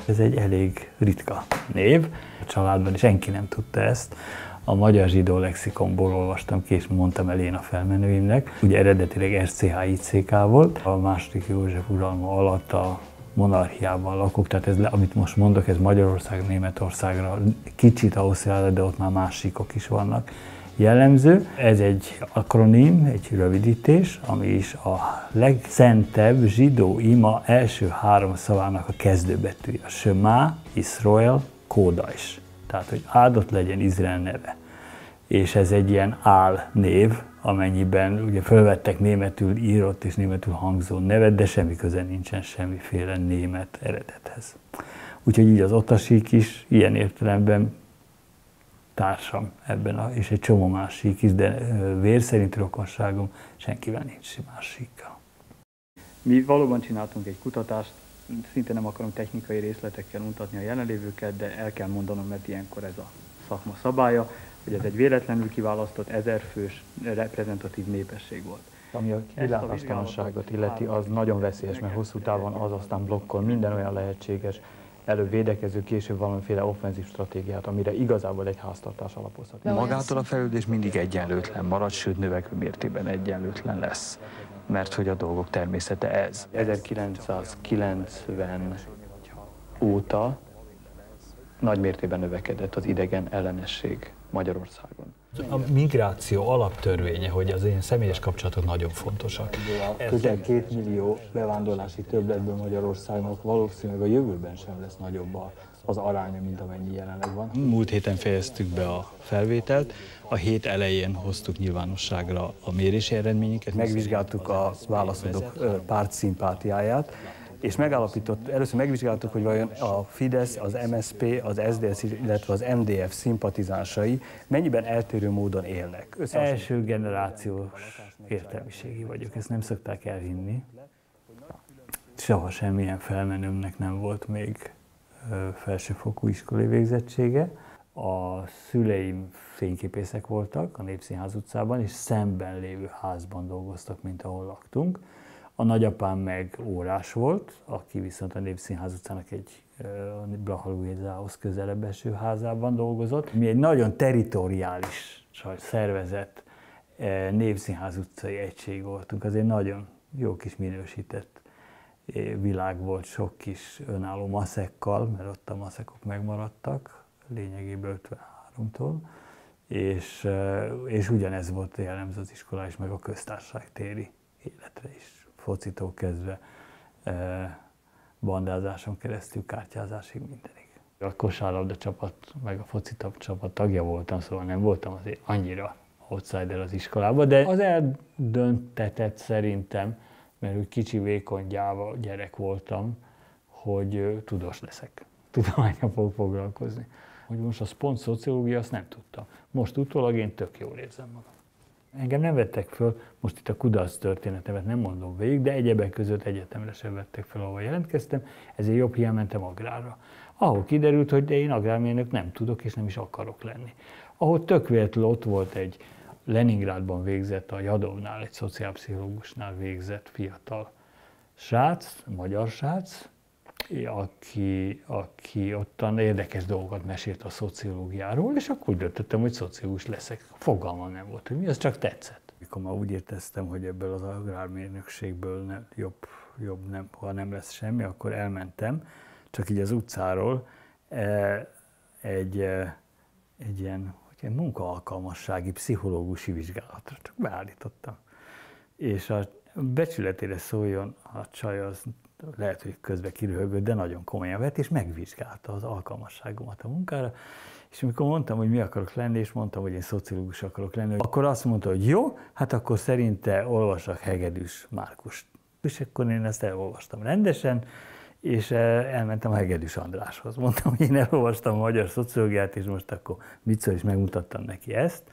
Ez egy elég ritka név. A családban senki nem tudta ezt. A Magyar Zsidó Lexikonból olvastam ki, és mondtam el én a felmenőimnek. Ugye eredetileg SCHICK volt. A második József uralma alatt a monarchiában lakok, tehát ez, amit most mondok, ez Magyarország, Németországra, kicsit Ausztriára, de ott már más síkok is vannak jellemző. Ez egy akronim, egy rövidítés, ami is a legszentebb zsidó ima első 3 szavának a kezdőbetűje. A Shema, Israel, Kódais. Tehát, hogy áldott legyen Izrael neve. És ez egy ilyen álnév, amennyiben ugye fölvettek németül írott és németül hangzó nevet, de semmi köze nincsen semmiféle német eredethez. Úgyhogy így az otasík is ilyen értelemben társam ebben, és egy csomó más sík is, de vér szerint rokonságom senkivel nincs más síkkal. Mi valóban csináltunk egy kutatást, szinte nem akarom technikai részletekkel mutatni a jelenlévőket, de el kell mondanom, mert ilyenkor ez a szakma szabálya, hogy ez egy véletlenül kiválasztott 1000 fős reprezentatív népesség volt. Ami a kilátástalanságot illeti, az nagyon veszélyes, mert hosszú távon az aztán blokkol minden olyan lehetséges, előbb védekező, később valamiféle offenzív stratégiát, amire igazából egy háztartás alapozhat. Magától a fejlődés mindig egyenlőtlen marad, sőt növekvő mértékben egyenlőtlen lesz, mert hogy a dolgok természete ez. 1990 óta nagy mértékben növekedett az idegen ellenesség Magyarországon. A migráció alaptörvénye, hogy az én személyes kapcsolatok nagyon fontosak. Közel 2 millió bevándorlási többletből Magyarországnak valószínűleg a jövőben sem lesz nagyobb az aránya, mint amennyi jelenleg van. Múlt héten fejeztük be a felvételt, a hét elején hoztuk nyilvánosságra a mérési eredményeket. Megvizsgáltuk a válaszadók párt szimpátiáját, és először megvizsgáltuk, hogy vajon a Fidesz, az MSZP, az SZDSZ, illetve az MDF szimpatizánsai mennyiben eltérő módon élnek. Első generációs értelmiségi vagyok, ezt nem szokták elhinni. Soha semmilyen felmenőmnek nem volt még felsőfokú iskolai végzettsége. A szüleim fényképészek voltak a Népszínház utcában, és szemben lévő házban dolgoztak, mint ahol laktunk. A nagyapám meg órás volt, aki viszont a Népszínház utcának egy Blaha Lujzához közelebb eső házában dolgozott. Mi egy nagyon territoriális szervezett Népszínház utcai egység voltunk, azért nagyon jó kis minősített világ volt, sok kis önálló maszekkal, mert ott a maszekok megmaradtak, lényegében 53-tól, és ugyanez volt jellemző az iskola is, meg a köztársaság téri életre is. Focitól kezdve bandázáson keresztül kártyázásig mindenig. A kosárlabda csapat, meg a foci csapat tagja voltam, szóval nem voltam azért annyira outsider az iskolában, de az eldöntetett szerintem, mert úgy kicsi, vékony, gyáva gyerek voltam, hogy tudós leszek. Tudománnyal fogok foglalkozni. Hogy most a pont szociológia, azt nem tudtam. Most utólag én tök jól érzem magam. Engem nem vettek föl, most itt a kudarc történetemet nem mondom végig, de egyebek között egyetemre sem vettek föl, ahol jelentkeztem, ezért jobb hiány mentem agrárra. Ahol kiderült, hogy de én agrármérnök nem tudok és nem is akarok lenni. Ahol tök véletlenül ott volt egy Leningrádban végzett, a Jadovnál, egy szociálpszichológusnál végzett fiatal srác, magyar srác, aki ottan érdekes dolgokat mesélt a szociológiáról, és akkor úgy döntöttem, hogy szociológus leszek. Fogalmam nem volt, hogy mi, az csak tetszett. Amikor már úgy érteztem, hogy ebből az agrármérnökségből jobb nem, ha nem lesz semmi, akkor elmentem, csak így az utcáról egy ilyen munkaalkalmassági, pszichológusi vizsgálatra csak beállítottam. És a becsületére szóljon, a csaj az lehet, hogy közben kiröhögött, de nagyon komolyan vett, és megvizsgálta az alkalmasságomat a munkára. És amikor mondtam, hogy mi akarok lenni, és mondtam, hogy én szociológus akarok lenni, akkor azt mondta, hogy jó, hát akkor szerinte olvassak Hegedűs Márkust. És akkor én ezt elolvastam rendesen, és elmentem a Hegedűs Andráshoz. Mondtam, hogy én elolvastam a magyar szociológiát, és most akkor mit szól, és megmutattam neki ezt.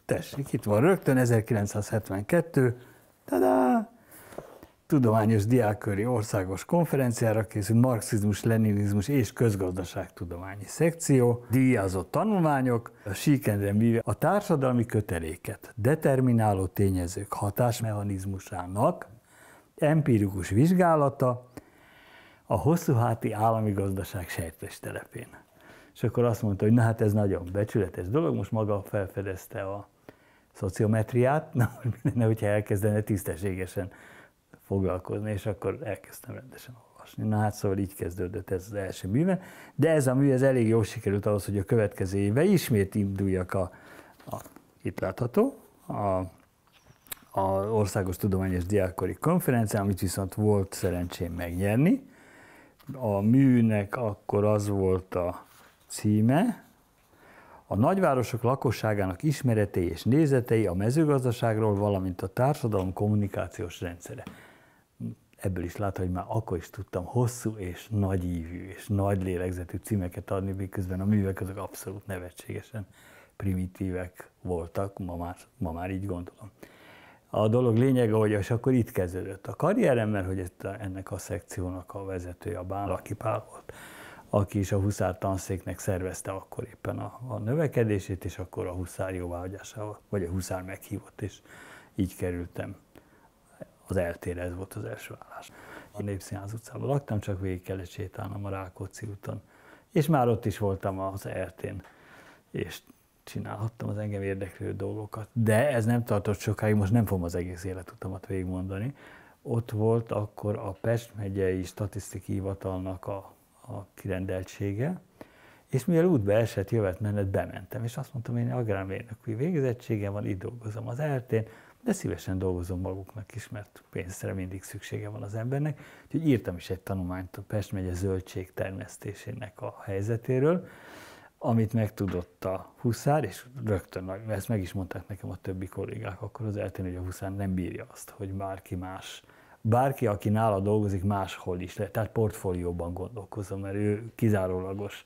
Tessék, itt van rögtön 1972, tadá! Tudományos diákköri országos konferenciára készült marxizmus, leninizmus és közgazdaságtudományi szekció, díjazott tanulmányok, a síkendre műve a társadalmi köteléket determináló tényezők hatásmechanizmusának empirikus vizsgálata, a Hosszúháti Állami Gazdaság sejtőstelepén. És akkor azt mondta, hogy na hát ez nagyon becsületes dolog, most maga felfedezte a szociometriát, hogyha elkezdene tisztességesen foglalkozni, és akkor elkezdtem rendesen olvasni. Na hát szóval így kezdődött ez az első műve, de ez a mű ez elég jól sikerült ahhoz, hogy a következő évben ismét induljak itt látható, a Országos Tudományos Diákkori Konferencián, amit viszont volt szerencsém megnyerni. A műnek akkor az volt a címe, a nagyvárosok lakosságának ismeretei és nézetei a mezőgazdaságról, valamint a társadalom kommunikációs rendszere. Ebből is látható, hogy már akkor is tudtam hosszú és nagyívű és nagy lélegzetű címeket adni, miközben a művek azok abszolút nevetségesen primitívek voltak, ma már így gondolom. A dolog lényege, hogy és akkor itt kezdődött a karrierem, mert hogy ennek a szekciónak a vezetője a Bánraki Pál volt, aki is a Huszár tanszéknek szervezte akkor éppen a növekedését, és akkor a Huszár jóváhagyásával, vagy a Huszár meghívott, és így kerültem az eltére, ez volt az első állás. A Népszínház utcában laktam, csak végig kellett sétálnom a Rákóczi úton, és már ott is voltam az ERT-n, és csinálhattam az engem érdeklő dolgokat. De ez nem tartott sokáig, most nem fogom az egész életutamat végigmondani. Ott volt akkor a Pest megyei statisztikai hivatalnak a kirendeltsége, és mivel útba esett, jövet-menet bementem, és azt mondtam, én agrármérnöki végzettségem van, itt dolgozom az ERT-n, de szívesen dolgozom maguknak is, mert pénzre mindig szüksége van az embernek. Úgyhogy írtam is egy tanulmányt a Pest megye zöldség termesztésének a helyzetéről, amit megtudott a Huszár, és rögtön, ezt meg is mondták nekem a többi kollégák akkor az ERT-n, hogy a Huszár nem bírja azt, hogy bárki, aki nála dolgozik, máshol is lehet, tehát portfólióban gondolkozom, mert ő kizárólagos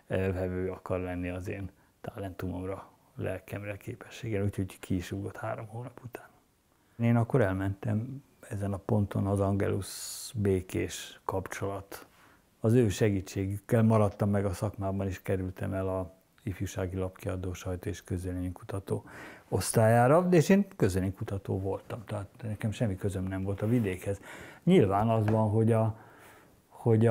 vevő akar lenni az én talentumomra, lelkemre, képességre, úgyhogy ki is ugrott 3 hónap után. Én akkor elmentem ezen a ponton az Angelus békés kapcsolat. Az ő segítségükkel maradtam meg a szakmában, és kerültem el a ifjúsági lapkiadó, sajtó és közvéleménykutató osztályára, és én közvéleménykutató voltam, tehát nekem semmi közöm nem volt a vidékhez. Nyilván az van, hogy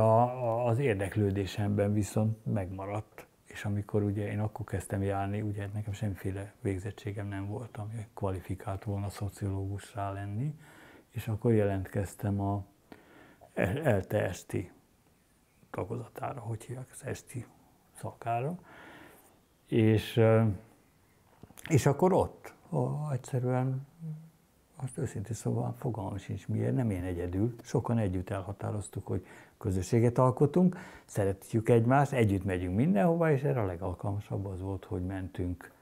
az érdeklődésemben viszont megmaradt, és amikor ugye én akkor kezdtem járni, ugye nekem semmiféle végzettségem nem volt, ami kvalifikált volna szociológussá lenni, és akkor jelentkeztem a ELTE esti tagozatára, hogy hívják, az esti szakára, és akkor ott egyszerűen, azt őszintén szóval fogalmam sincs miért, nem én egyedül, sokan együtt elhatároztuk, hogy közösséget alkotunk, szeretjük egymást, együtt megyünk mindenhova, és erre a legalkalmasabb az volt, hogy mentünk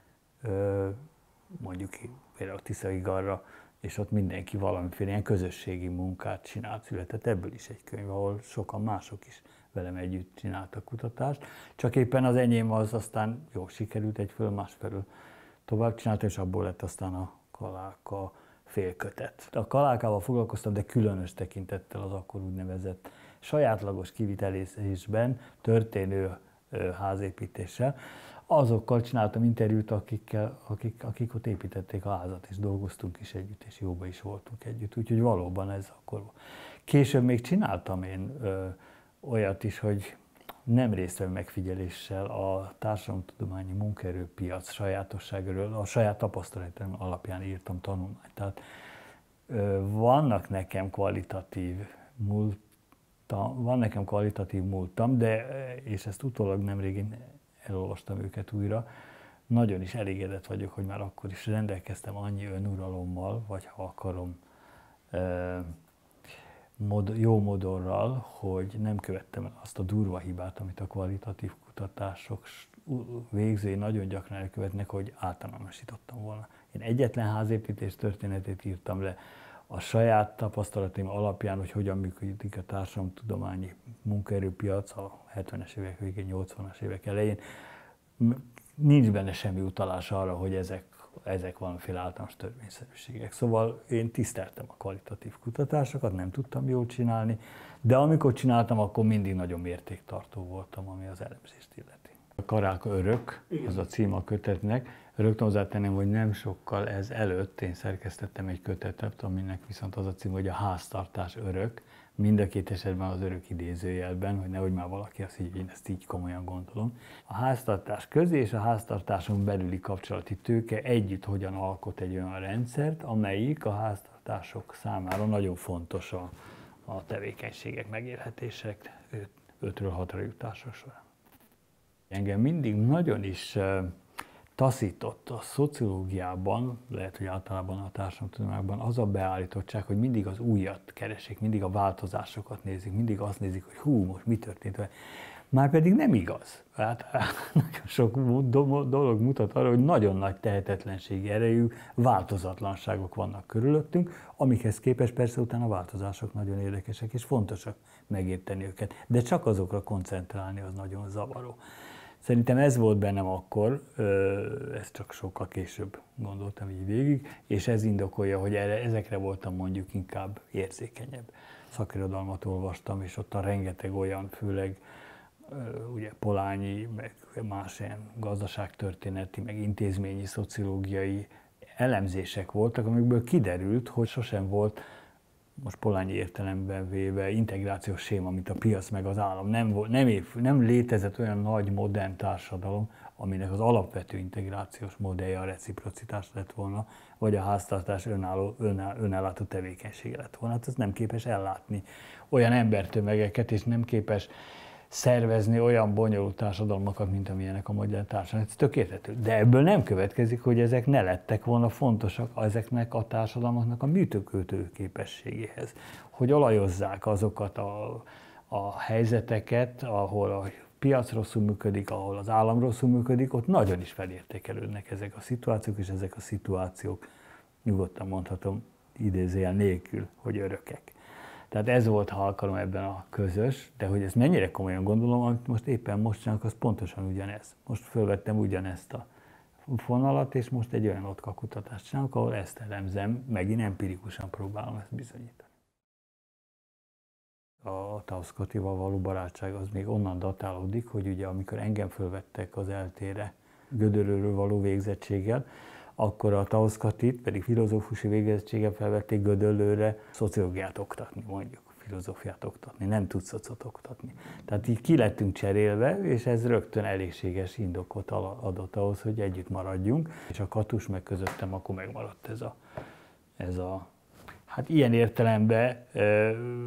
mondjuk például Tiszaigarra, és ott mindenki valamiféle ilyen közösségi munkát csinált, született ebből is egy könyv, ahol sokan mások is velem együtt csináltak kutatást, csak éppen az enyém az aztán jól sikerült egyfelől, másfelől tovább csináltam, és abból lett aztán a Kaláka félkötet. A Kalákával foglalkoztam, de különös tekintettel az akkor úgynevezett sajátlagos kivitelezésben történő házépítéssel. Azokkal csináltam interjút, akik ott építették a házat, és dolgoztunk is együtt, és jóba is voltunk együtt. Úgyhogy valóban ez akkor. Később még csináltam én olyat is, hogy nem részt vett megfigyeléssel a társadalomtudományi munkaerőpiac sajátosságról, a saját tapasztalatom alapján írtam tanulmányt. Tehát van nekem kvalitatív múltam, de, és ezt utólag nemrég elolvastam őket újra, nagyon is elégedett vagyok, hogy már akkor is rendelkeztem annyi önuralommal, vagy ha akarom, jó modorral, hogy nem követtem el azt a durva hibát, amit a kvalitatív kutatások végzői nagyon gyakran elkövetnek, hogy általánosítottam volna. Én egyetlen házépítés történetét írtam le a saját tapasztalataim alapján, hogy hogyan működik a társadalomtudományi munkaerőpiac a 70-es évek végén, 80-as évek elején. Nincs benne semmi utalás arra, hogy ezek valamiféle általános törvényszerűségek. Szóval én tiszteltem a kvalitatív kutatásokat, nem tudtam jól csinálni, de amikor csináltam, akkor mindig nagyon mértéktartó voltam, ami az elemzést illeti. A Kaláka örök, az a cím a kötetnek. Rögtön hozzátenem, hogy nem sokkal ez előtt én szerkesztettem egy kötetet, aminek viszont az a cím, hogy a háztartás örök, mind a két esetben az örök idézőjelben, hogy nehogy már valaki azt így, én ezt így komolyan gondolom. A háztartás közé és a háztartáson belüli kapcsolati tőke együtt hogyan alkot egy olyan rendszert, amelyik a háztartások számára nagyon fontos a tevékenységek megélhetések 5-ről 6-ra jutása során. Engem mindig nagyon is taszított a szociológiában, lehet, hogy általában a társadalomtudományokban az a beállítottság, hogy mindig az újat keresik, mindig a változásokat nézik, mindig azt nézik, hogy hú, most mi történt. Márpedig nem igaz. Hát nagyon sok dolog mutat arra, hogy nagyon nagy tehetetlenségi erejű változatlanságok vannak körülöttünk, amikhez képest persze utána a változások nagyon érdekesek és fontosak megérteni őket. De csak azokra koncentrálni az nagyon zavaró. Szerintem ez volt bennem akkor, ezt csak sokkal később gondoltam így végig, és ez indokolja, hogy ezekre voltam mondjuk inkább érzékenyebb. Szakirodalmat olvastam, és ott a rengeteg olyan, főleg ugye Polanyi, meg más ilyen gazdaságtörténeti, meg intézményi, szociológiai elemzések voltak, amikből kiderült, hogy sosem volt, most Polanyi értelemben véve, integrációs séma, mint a piac meg az állam. Nem létezett olyan nagy, modern társadalom, aminek az alapvető integrációs modellje a reciprocitás lett volna, vagy a háztartás önellátó tevékenysége lett volna. Hát ez nem képes ellátni olyan embertömegeket, és nem képes szervezni olyan bonyolult társadalmakat, mint amilyenek a modern társadalmak. Ez tök érthető. De ebből nem következik, hogy ezek ne lettek volna fontosak ezeknek a társadalmaknak a működő képességéhez. Hogy olajozzák azokat a helyzeteket, ahol a piac rosszul működik, ahol az állam rosszul működik, ott nagyon is felértékelődnek ezek a szituációk, és ezek a szituációk, nyugodtan mondhatom, idézőjel nélkül, hogy örökek. Tehát ez volt, ha akarom, ebben a közös, de hogy ezt mennyire komolyan gondolom, amit most éppen most csinálok, az pontosan ugyanez. Most fölvettem ugyanezt a fonalat, és most egy olyan kutatást csinálok, ahol ezt elemzem, megint empirikusan próbálom ezt bizonyítani. A Tausscottival való barátság az még onnan datálódik, hogy ugye amikor engem fölvettek az eltére Gödöllőről való végzettséggel, akkor a Tausscottit pedig filozófusi végzettséggel felvették Gödöllőre szociológiát oktatni, mondjuk filozófiát oktatni, nem tudszacot oktatni. Tehát így ki lettünk cserélve, és ez rögtön elégséges indokot adott ahhoz, hogy együtt maradjunk, és a Katus meg közöttem akkor megmaradt ez a hát ilyen értelemben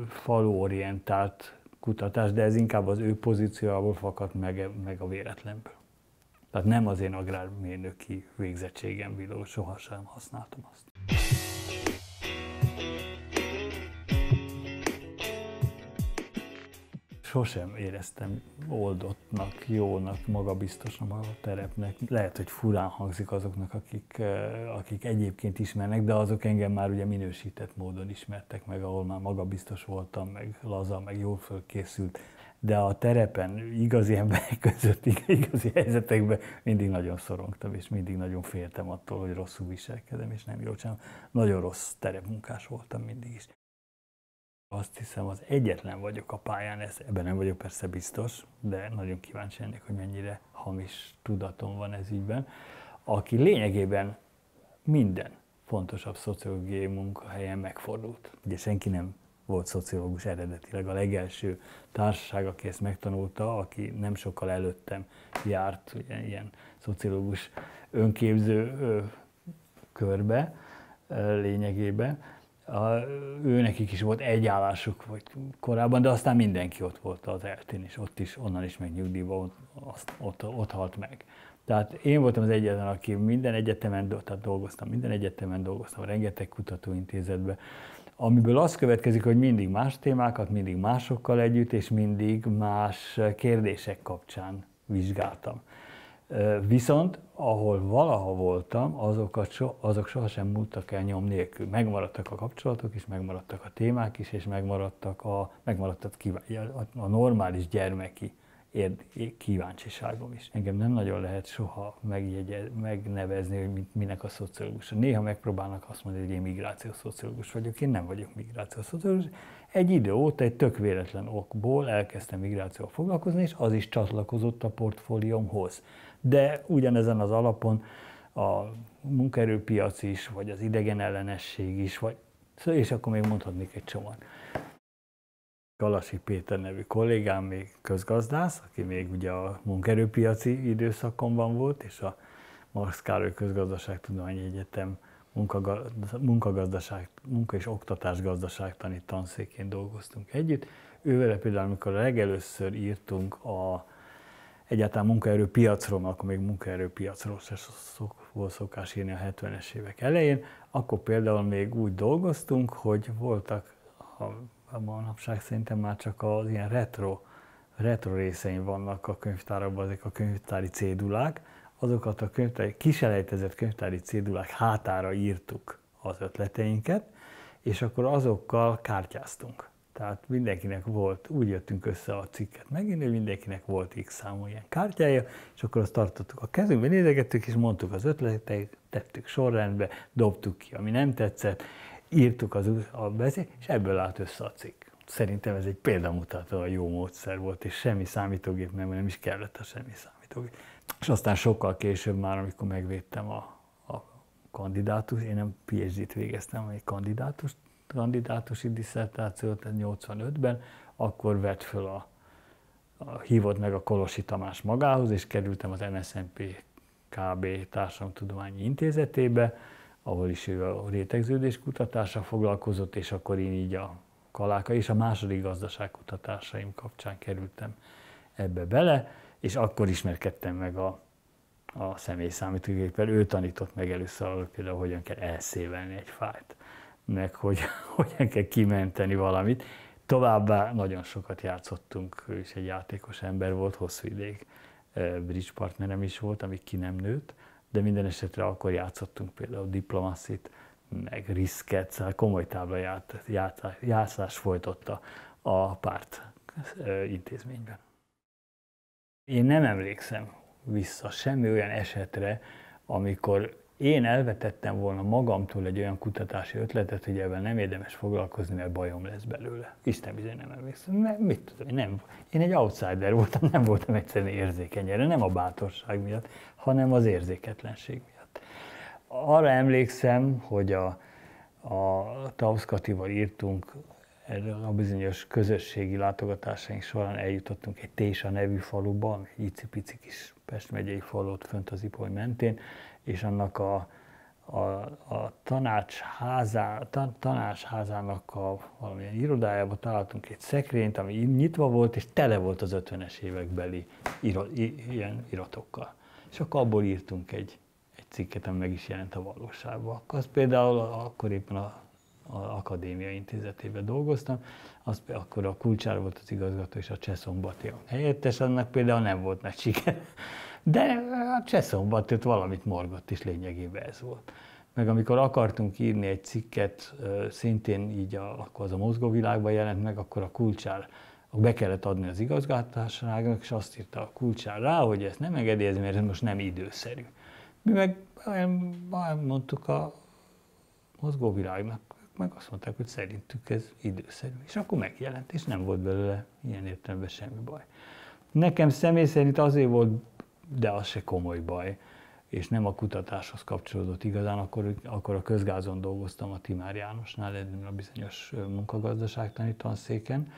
faluorientált kutatás, de ez inkább az ő pozíciójából fakadt meg a véletlenből. Tehát nem az én agrármérnöki végzettségemből, sohasem használtam azt. Sosem éreztem oldottnak, jónak, magabiztosnak a terepnek. Lehet, hogy furán hangzik azoknak, akik egyébként ismernek, de azok engem már ugye minősített módon ismertek meg, ahol már magabiztos voltam, meg laza, meg jól fölkészült. De a terepen, igazi emberek között, igazi helyzetekben mindig nagyon szorongtam, és mindig nagyon féltem attól, hogy rosszul viselkedem, és nem jól csinálom. Nagyon rossz terepmunkás voltam mindig is. Azt hiszem, az egyetlen vagyok a pályán, ebben nem vagyok persze biztos, de nagyon kíváncsi ennek, hogy mennyire hamis tudatom van ez ügyben, aki lényegében minden fontosabb szociológiai munkahelyen megfordult. Ugye senki nem volt szociológus eredetileg, a legelső társaság, aki ezt megtanulta, aki nem sokkal előttem járt ilyen szociológus önképző körbe lényegében. Őnekik is volt egy állásuk vagy korábban, de aztán mindenki ott volt az eltén, és onnan is meg nyugdíjba, ott halt meg. Tehát én voltam az egyetlen, aki minden egyetemen dolgoztam, rengeteg kutatóintézetben, amiből az következik, hogy mindig más témákat, mindig másokkal együtt, és mindig más kérdések kapcsán vizsgáltam. Viszont, ahol valaha voltam, azok sohasem múltak el nyom nélkül. Megmaradtak a kapcsolatok is, megmaradtak a témák is, és megmaradt a normális gyermeki kíváncsiságom is. Engem nem nagyon lehet soha megnevezni, hogy minek a szociológus. Néha megpróbálnak azt mondani, hogy én migrációs szociológus vagyok. Én nem vagyok migrációs szociológus. Egy idő óta, egy tök véletlen okból elkezdtem migrációval foglalkozni, és az is csatlakozott a portfóliómhoz. De ugyanezen az alapon a munkaerőpiac is, vagy az idegenellenesség is, és akkor még mondhatnék egy csomót. Galassi Péter nevű kollégám, még közgazdász, aki még ugye a munkaerőpiaci időszakomban volt, és a Marx Károly Közgazdaságtudományi Egyetem munka- és oktatásgazdaságtani tanszékén dolgoztunk együtt. Ővele például, amikor legelőször írtunk egyáltalán munkaerőpiacról, akkor még munkaerőpiacról se volt szokás írni a 70-es évek elején, akkor például még úgy dolgoztunk, hogy voltak, a manapság szerintem már csak az ilyen retro részein vannak a könyvtárakban, ezek a könyvtári cédulák, azokat a kiselejtezett könyvtári cédulák hátára írtuk az ötleteinket, és akkor azokkal kártyáztunk. Tehát mindenkinek volt, úgy jöttünk össze a cikket megint, hogy mindenkinek volt X számú ilyen kártyája, és akkor azt tartottuk a kezünkbe, nézegettük, és mondtuk az ötleteit, tettük sorrendbe, dobtuk ki, ami nem tetszett, írtuk a beszéd, és ebből állt össze a cikk. Szerintem ez egy példamutató, a jó módszer volt, és semmi számítógép nem is kellett a semmi számítógép. És aztán sokkal később már, amikor megvédtem a kandidátus, én nem PhD-t végeztem, hanem egy kandidátusi disszertációt 85-ben, akkor vett föl hívott meg a Kolossy Tamás magához, és kerültem az NSZNP KB Társadalomtudományi Intézetébe, ahol is ő a rétegződés kutatással foglalkozott, és akkor én így a Kaláka és a második gazdaságkutatásaim kapcsán kerültem ebbe bele, és akkor ismerkedtem meg a személyszámítógéppel. Ő tanított meg először arról, például hogyan kell elszévelni egy fájlt, meg hogyan kell kimenteni valamit. Továbbá nagyon sokat játszottunk, ő is egy játékos ember volt, hosszú ideig bridge partnerem is volt, amíg ki nem nőtt, de minden esetre akkor játszottunk például Diplomacyt, meg Riszket, szóval komoly táblajátszást folytatta a párt intézményben. Én nem emlékszem vissza semmi olyan esetre, amikor én elvetettem volna magamtól egy olyan kutatási ötletet, hogy ebben nem érdemes foglalkozni, mert bajom lesz belőle. Isten bizony nem emlékszem. Mit tudom, én egy outsider voltam, nem voltam egyszerűen érzékeny erre, nem a bátorság miatt, hanem az érzéketlenség miatt. Arra emlékszem, hogy a Tausz Katival írtunk, a bizonyos közösségi látogatásaink során eljutottunk egy Tésa nevű faluba, ami egy icipici kis Pest megyei falu ott fönt az Ipoly mentén, és annak a tanácsházának valamilyen irodájában találtunk egy szekrényt, ami nyitva volt, és tele volt az 50-es évekbeli ilyen iratokkal. És akkor abból írtunk egy cikket, ami meg is jelent a valóságban. Az például akkor éppen az Akadémia Intézetében dolgoztam, akkor a Kulcsár volt az igazgató, és a Csehszombati helyettes, annak például nem volt nagy siker. De a Csehszombati valamit morgott, és lényegében ez volt. Meg amikor akartunk írni egy cikket, szintén így akkor az a Mozgóvilágban jelent meg, akkor a Kulcsár be kellett adni az igazgatásságnak, és azt írta a Kulcsár rá, hogy ezt nem engedélyezi, mert ez most nem időszerű. Mi meg mondtuk a Mozgóvilágnak, meg azt mondták, hogy szerintük ez időszerű. És akkor megjelent, és nem volt belőle ilyen értelemben semmi baj. Nekem személy szerint azért volt, de az se komoly baj, és nem a kutatáshoz kapcsolódott igazán, akkor a közgázon dolgoztam a Timár Jánosnál, a bizonyos munkagazdaságtani tanszéken,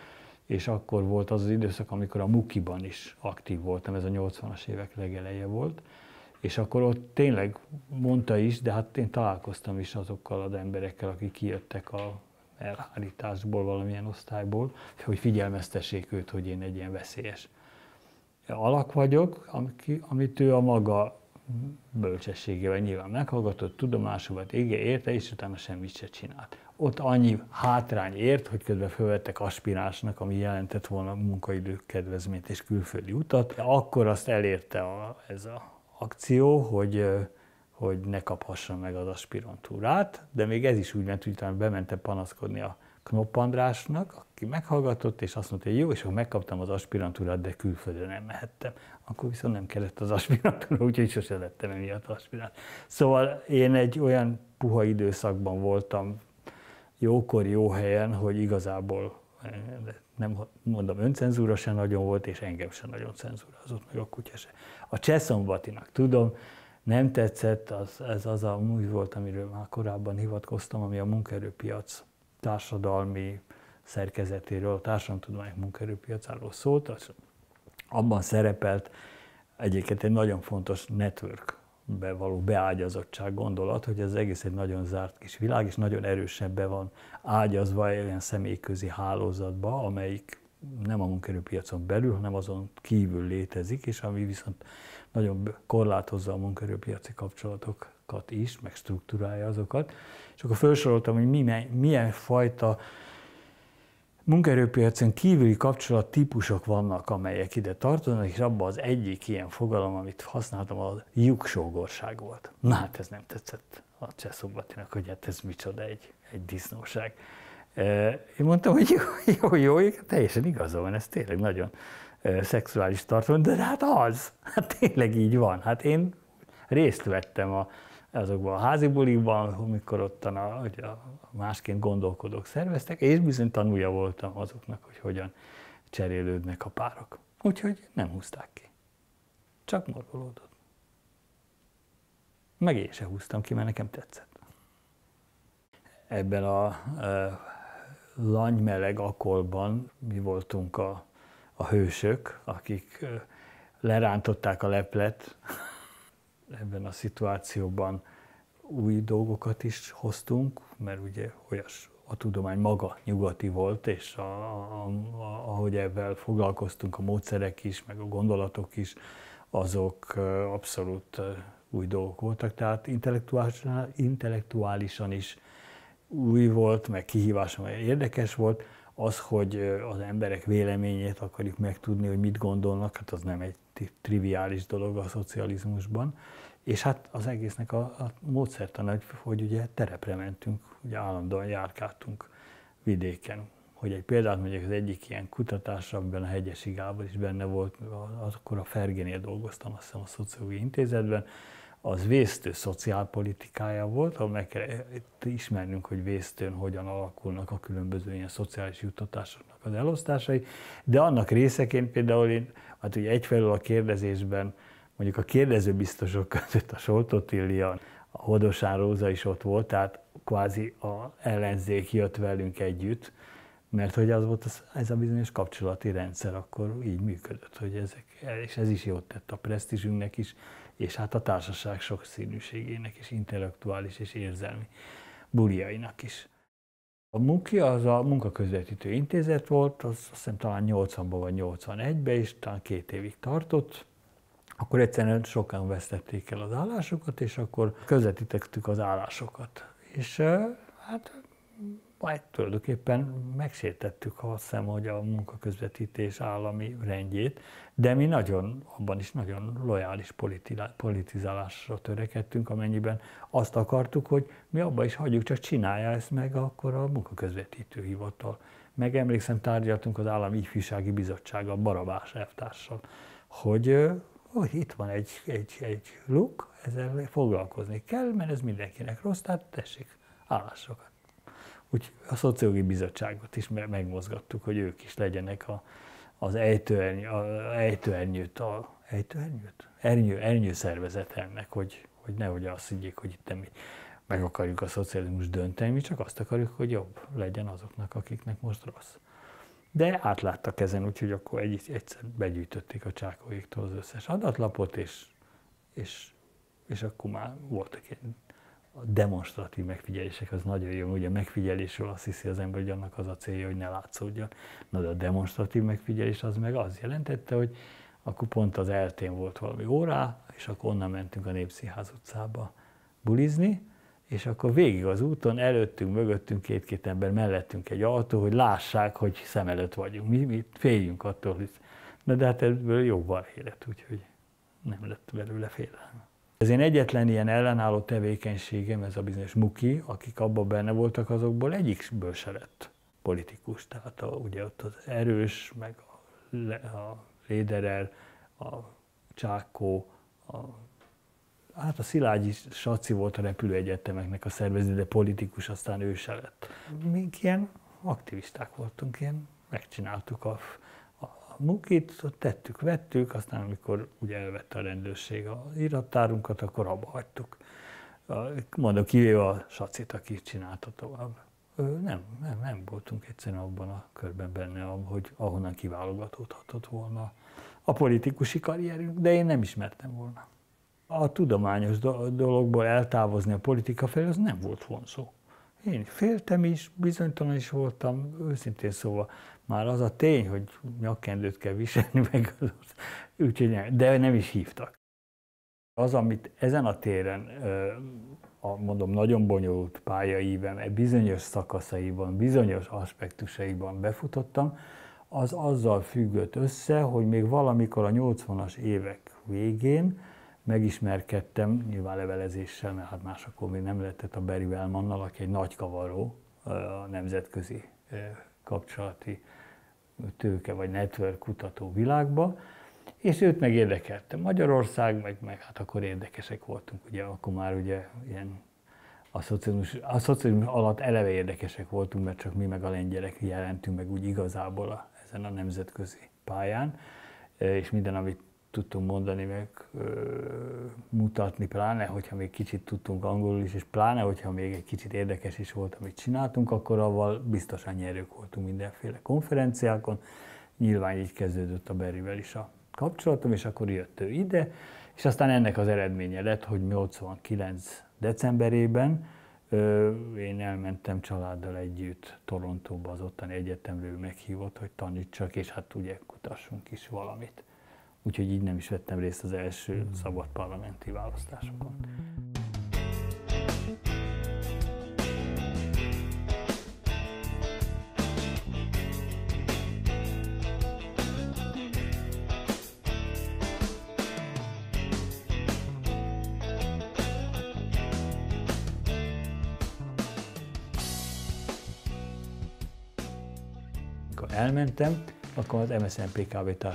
és akkor volt az időszak, amikor a Mukiban is aktív voltam, ez a 80-as évek legeleje volt, és akkor ott tényleg mondta is, de hát én találkoztam is azokkal az emberekkel, akik kijöttek a elhárításból, valamilyen osztályból, hogy figyelmeztessék őt, hogy én egy ilyen veszélyes alak vagyok, amit ő a maga bölcsességével nyilván meghallgatott, tudomásul vett, érte, és utána semmit se csinált. Ott annyi hátrány ért, hogy közben fölvettek aspiránsnak, ami jelentett volna munkaidő kedvezményt és külföldi utat. De akkor azt elérte ez az akció, hogy ne kaphassa meg az aspirantúrát, de még ez is úgy ment, hogy utána bementem panaszkodni a Knopp Andrásnak, aki meghallgatott, és azt mondta, hogy jó, és akkor megkaptam az aspirantúrát, de külföldre nem mehettem. Akkor viszont nem kellett az aspirantúra, úgyhogy sose lettem emiatt aspiráns. Szóval én egy olyan puha időszakban voltam, jókor, jó helyen, hogy igazából nem mondom, öncenzúra sem nagyon volt, és engem sem nagyon cenzúrázott, meg a kutya se. A Csehszombatinak tudom, nem tetszett, ez az a mű volt, amiről már korábban hivatkoztam, ami a munkaerőpiac társadalmi szerkezetéről, a társadalomtudományok munkaerőpiacáról szólt, abban szerepelt egyébként egy nagyon fontos networkbe való beágyazottság gondolat, hogy ez egész egy nagyon zárt kis világ, és nagyon erősen be van ágyazva olyan személyközi hálózatba, amelyik nem a munkaerőpiacon belül, hanem azon kívül létezik, és ami viszont nagyon korlátozza a munkaerőpiaci kapcsolatokat is, meg struktúrálja azokat. És akkor felsoroltam, hogy milyen fajta munkaerőpiacon kívüli kapcsolattípusok vannak, amelyek ide tartoznak, és abban az egyik ilyen fogalom, amit használtam, a lyuksógorság volt. Na hát ez nem tetszett a Cseh-Szombatinak, hogy hát ez micsoda egy disznóság. Én mondtam, hogy jó, teljesen igaza van, ez tényleg nagyon szexuális tartalom, de hát az, hát tényleg így van. Hát én részt vettem azokban a házi bulikban, amikor ottan a másként gondolkodók szerveztek, és bizony tanulja voltam azoknak, hogy hogyan cserélődnek a párok. Úgyhogy nem húzták ki. Csak morgolódott. Meg én se húztam ki, mert nekem tetszett. Ebben a lanymeleg akolban mi voltunk a hősök, akik lerántották a leplet. Ebben a szituációban új dolgokat is hoztunk, mert ugye a tudomány maga nyugati volt, és ahogy ebben foglalkoztunk, a módszerek is, meg a gondolatok is, azok abszolút új dolgok voltak, tehát intellektuálisan is új volt, meg kihívásom érdekes volt. Az, hogy az emberek véleményét akarjuk megtudni, hogy mit gondolnak, hát az nem egy triviális dolog a szocializmusban. És hát az egésznek a módszertana, hogy ugye terepre mentünk, ugye állandóan járkáltunk vidéken. Hogy egy példát mondjuk, az egyik ilyen kutatás, amiben a Hegyesi Gábor is benne volt, akkor a Fergénél dolgoztam, azt hiszem a Szociológiai Intézetben, az Vésztő szociálpolitikája volt, ahol meg kell ismernünk, hogy Vésztőn hogyan alakulnak a különböző ilyen szociális juttatásoknak az elosztásai, de annak részeként például hát ugye egyfelől a kérdezésben, mondjuk a kérdezőbiztosok között a Soltó Tillia, a Hodosán Róza is ott volt, tehát kvázi az ellenzék jött velünk együtt, mert hogy az volt ez a bizonyos kapcsolati rendszer, akkor így működött, hogy és ez is jót tett a presztízsünknek is, és hát a társaság sokszínűségének és intellektuális és érzelmi buliainak is. A MUKI az a Munkaközvetítő Intézet volt, azt hiszem talán 80-ban vagy 81-ben, és talán 2 évig tartott. Akkor egyszerűen sokan vesztették el az állásokat, és akkor közvetítettük az állásokat. És hát majd tulajdonképpen megsértettük, azt hiszem, hogy a munkaközvetítés állami rendjét, de mi abban is nagyon lojális politizálásra törekedtünk, amennyiben azt akartuk, hogy mi abban is hagyjuk, csak csinálja ezt meg akkor a munkaközvetítő hivatal. Megemlékszem, tárgyaltunk az Állami Ifjúsági Bizottsággal, Barabás elvtárssal, hogy itt van egy luk, ezzel foglalkozni kell, mert ez mindenkinek rossz, tehát tessék állásokat. Úgy a Szociológiai Bizottságot is megmozgattuk, hogy ők is legyenek az ernyő szervezet ennek, hogy nehogy azt higgyék, hogy itt mi meg akarjuk a szocializmus dönteni, mi csak azt akarjuk, hogy jobb legyen azoknak, akiknek most rossz. De átláttak ezen, úgyhogy akkor egyszer begyűjtötték a Csákóéktól az összes adatlapot, és akkor már voltak ilyen a demonstratív megfigyelések, az nagyon jó, ugye a megfigyelésről azt hiszi az ember, hogy annak az a célja, hogy ne látszódjon. Na de a demonstratív megfigyelés az meg azt jelentette, hogy akkor pont az eltén volt valami órá, és akkor onnan mentünk a Népszínház utcába bulizni, és akkor végig az úton, előttünk, mögöttünk, két ember, mellettünk egy autó, hogy lássák, hogy szem előtt vagyunk. Mi féljünk attól, hogy... de hát ebből jó bar élet, úgyhogy nem lett belőle félelem. Az én egyetlen ilyen ellenálló tevékenységem, ez a bizonyos MUKI, akik abban benne voltak, azokból egyikből se lett politikus. Tehát ugye ott az Erős, meg a Lederer, a Csákó, hát a Szilágyi Saci volt a repülőegyetemeknek a szervező, de politikus, aztán ő se lett. Mink ilyen aktivisták voltunk, ilyen megcsináltuk a MUKit, tettük, vettük, aztán amikor ugye elvette a rendőrség az irattárunkat, akkor abba hagytuk. Mondom, kivéve a Sacit, aki csinálta tovább. Nem voltunk egyszerűen abban a körben benne, hogy ahonnan kiválogatódhatott volna a politikusi karrierünk, de én nem ismertem volna. A tudományos dologból eltávozni a politika felé, az nem volt vonzó. Én féltem is, bizonytalan is voltam, őszintén szóval már az a tény, hogy nyakkendőt kell viselni meg, úgyhogy de nem is hívtak. Az, amit ezen a téren, mondom, nagyon bonyolult pályaívem, bizonyos szakaszaiban, bizonyos aspektusaiban befutottam, az azzal függött össze, hogy még valamikor a 80-as évek végén megismerkedtem, nyilván levelezéssel, mert hát másokkor még nem lehetett, a Barry Wellmannal, aki egy nagy kavaró a nemzetközi kapcsolati tőke vagy network kutató világba, és őt meg érdekelte Magyarország, meg hát akkor érdekesek voltunk, ugye akkor már ugye ilyen a szocializmus alatt eleve érdekesek voltunk, mert csak mi meg a lengyelek jelentünk meg úgy igazából ezen a nemzetközi pályán, és minden, amit tudtunk mondani, meg mutatni, pláne, hogyha még kicsit tudtunk angolul is, és pláne, hogyha még egy kicsit érdekes is volt, amit csináltunk, akkor avval biztosan nyerők voltunk mindenféle konferenciákon. Nyilván így kezdődött a Barryvel is a kapcsolatom, és akkor jött ő ide, és aztán ennek az eredménye lett, hogy 89. decemberében én elmentem családdal együtt Torontóba, az ottani egyetemről meghívott, hogy tanítsak, és hát ugye kutassunk is valamit. Úgyhogy így nem is vettem részt az első szabad parlamenti választásokon. Amikor elmentem, akkor az MSZNP-KV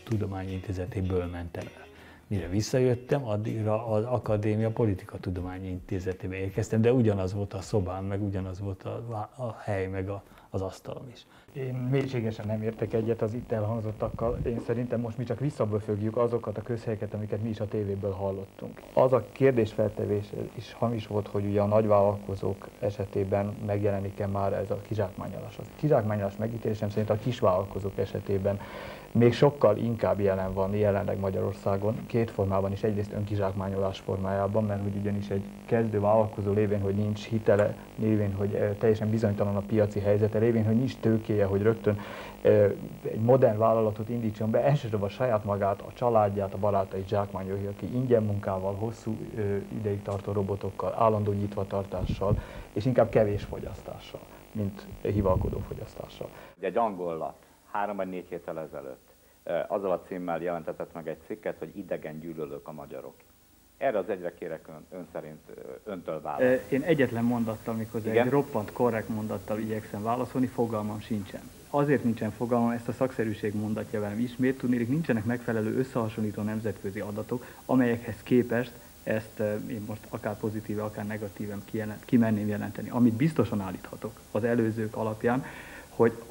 Tudományi Intézetéből mentem el. Mire visszajöttem, addigra az Akadémia Politikatudományi Intézetébe érkeztem, de ugyanaz volt a szobám, meg ugyanaz volt a hely, meg az asztalom is. Én mélységesen nem értek egyet az itt elhangzottakkal. Én szerintem most mi csak visszaböfögjük azokat a közhelyeket, amiket mi is a tévéből hallottunk. Az a kérdésfeltevés is hamis volt, hogy ugye a nagyvállalkozók esetében megjelenik-e már ez a kizsákmányolás. A kizsákmányolás megítélésem szerint a kisvállalkozók esetében még sokkal inkább jelen van jelenleg Magyarországon, két formában is, egyrészt önkizsákmányolás formájában, mert hogy ugyanis egy kezdő vállalkozó lévén, hogy nincs hitele, lévén, hogy teljesen bizonytalan a piaci helyzete, lévén, hogy nincs tőkéje, hogy rögtön egy modern vállalatot indítson be, elsősorban a saját magát, a családját, a barátait zsákmányolja, aki ingyen munkával, hosszú ideig tartó robotokkal, állandó nyitvatartással, és inkább kevés fogyasztással, mint hivalkodó fogyasztással. Egy angol lap 3 vagy 4 héttel ezelőtt azzal a címmel jelentetett meg egy cikket, hogy idegen gyűlölők a magyarok. Erre az egyre kérek ön szerint öntől választ. Én egyetlen mondattal, miközben egy roppant korrekt mondattal igyekszem válaszolni, fogalmam sincsen. Azért nincsen fogalmam, ezt a szakszerűség mondatja velem ismét, tudnék, nincsenek megfelelő összehasonlító nemzetközi adatok, amelyekhez képest ezt én most akár pozitíve, akár negatíven kimerném jelenteni. Amit biztosan állíthatok az előzők alapján, hogy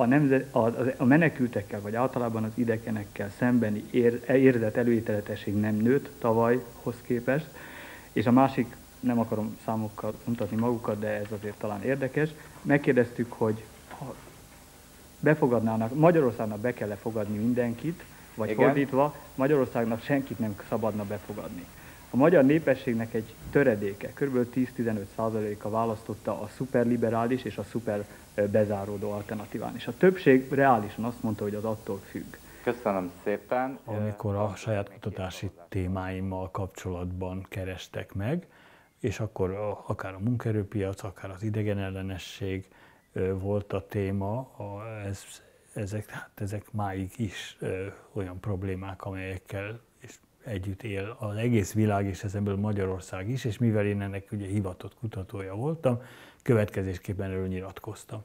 a menekültekkel, vagy általában az idegenekkel szembeni érzett előítéletesség nem nőtt tavalyhoz képest, és a másik, nem akarom számokkal mutatni magukat, de ez azért talán érdekes, megkérdeztük, hogy ha befogadnának, Magyarországnak be kell fogadni mindenkit, vagy igen, fordítva, Magyarországnak senkit nem szabadna befogadni. A magyar népességnek egy töredéke, kb. 10-15%-a választotta a szuperliberális és a szuper bezáródó alternatíván. És a többség reálisan azt mondta, hogy az attól függ. Köszönöm szépen. Amikor a saját kutatási témáimmal kapcsolatban kerestek meg, és akkor akár a munkaerőpiac, akár az idegenellenesség volt a téma, ezek máig is olyan problémák, amelyekkel együtt él az egész világ, és ezenből Magyarország is, és mivel én ennek ugye hivatott kutatója voltam, következésképpen erről nyilatkoztam.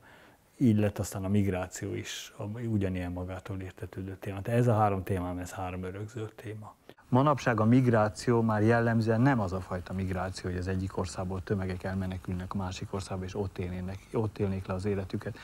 Így lett aztán a migráció is ugyanilyen magától értetődő téma. Tehát ez a 3 témám, ez 3 örökzöld téma. Manapság a migráció már jellemzően nem az a fajta migráció, hogy az egyik országból tömegek elmenekülnek a másik országba, és ott élnék le az életüket.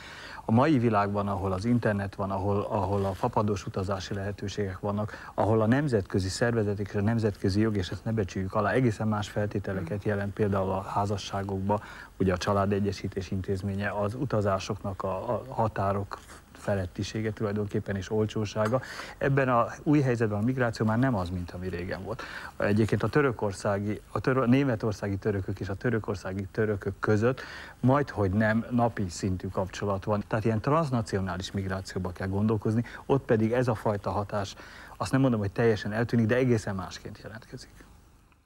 A mai világban, ahol az internet van, ahol a fapados utazási lehetőségek vannak, ahol a nemzetközi szervezetek és a nemzetközi jog, és ezt ne becsüljük alá, egészen más feltételeket jelent például a házasságokban, ugye a családegyesítés intézménye, az utazásoknak a határok felettisége tulajdonképpen és olcsósága. Ebben a új helyzetben a migráció már nem az, mint ami régen volt. Egyébként a németországi törökök és a törökországi törökök között majdhogy nem napi szintű kapcsolat van. Tehát ilyen transnacionális migrációba kell gondolkozni, ott pedig ez a fajta hatás, azt nem mondom, hogy teljesen eltűnik, de egészen másként jelentkezik.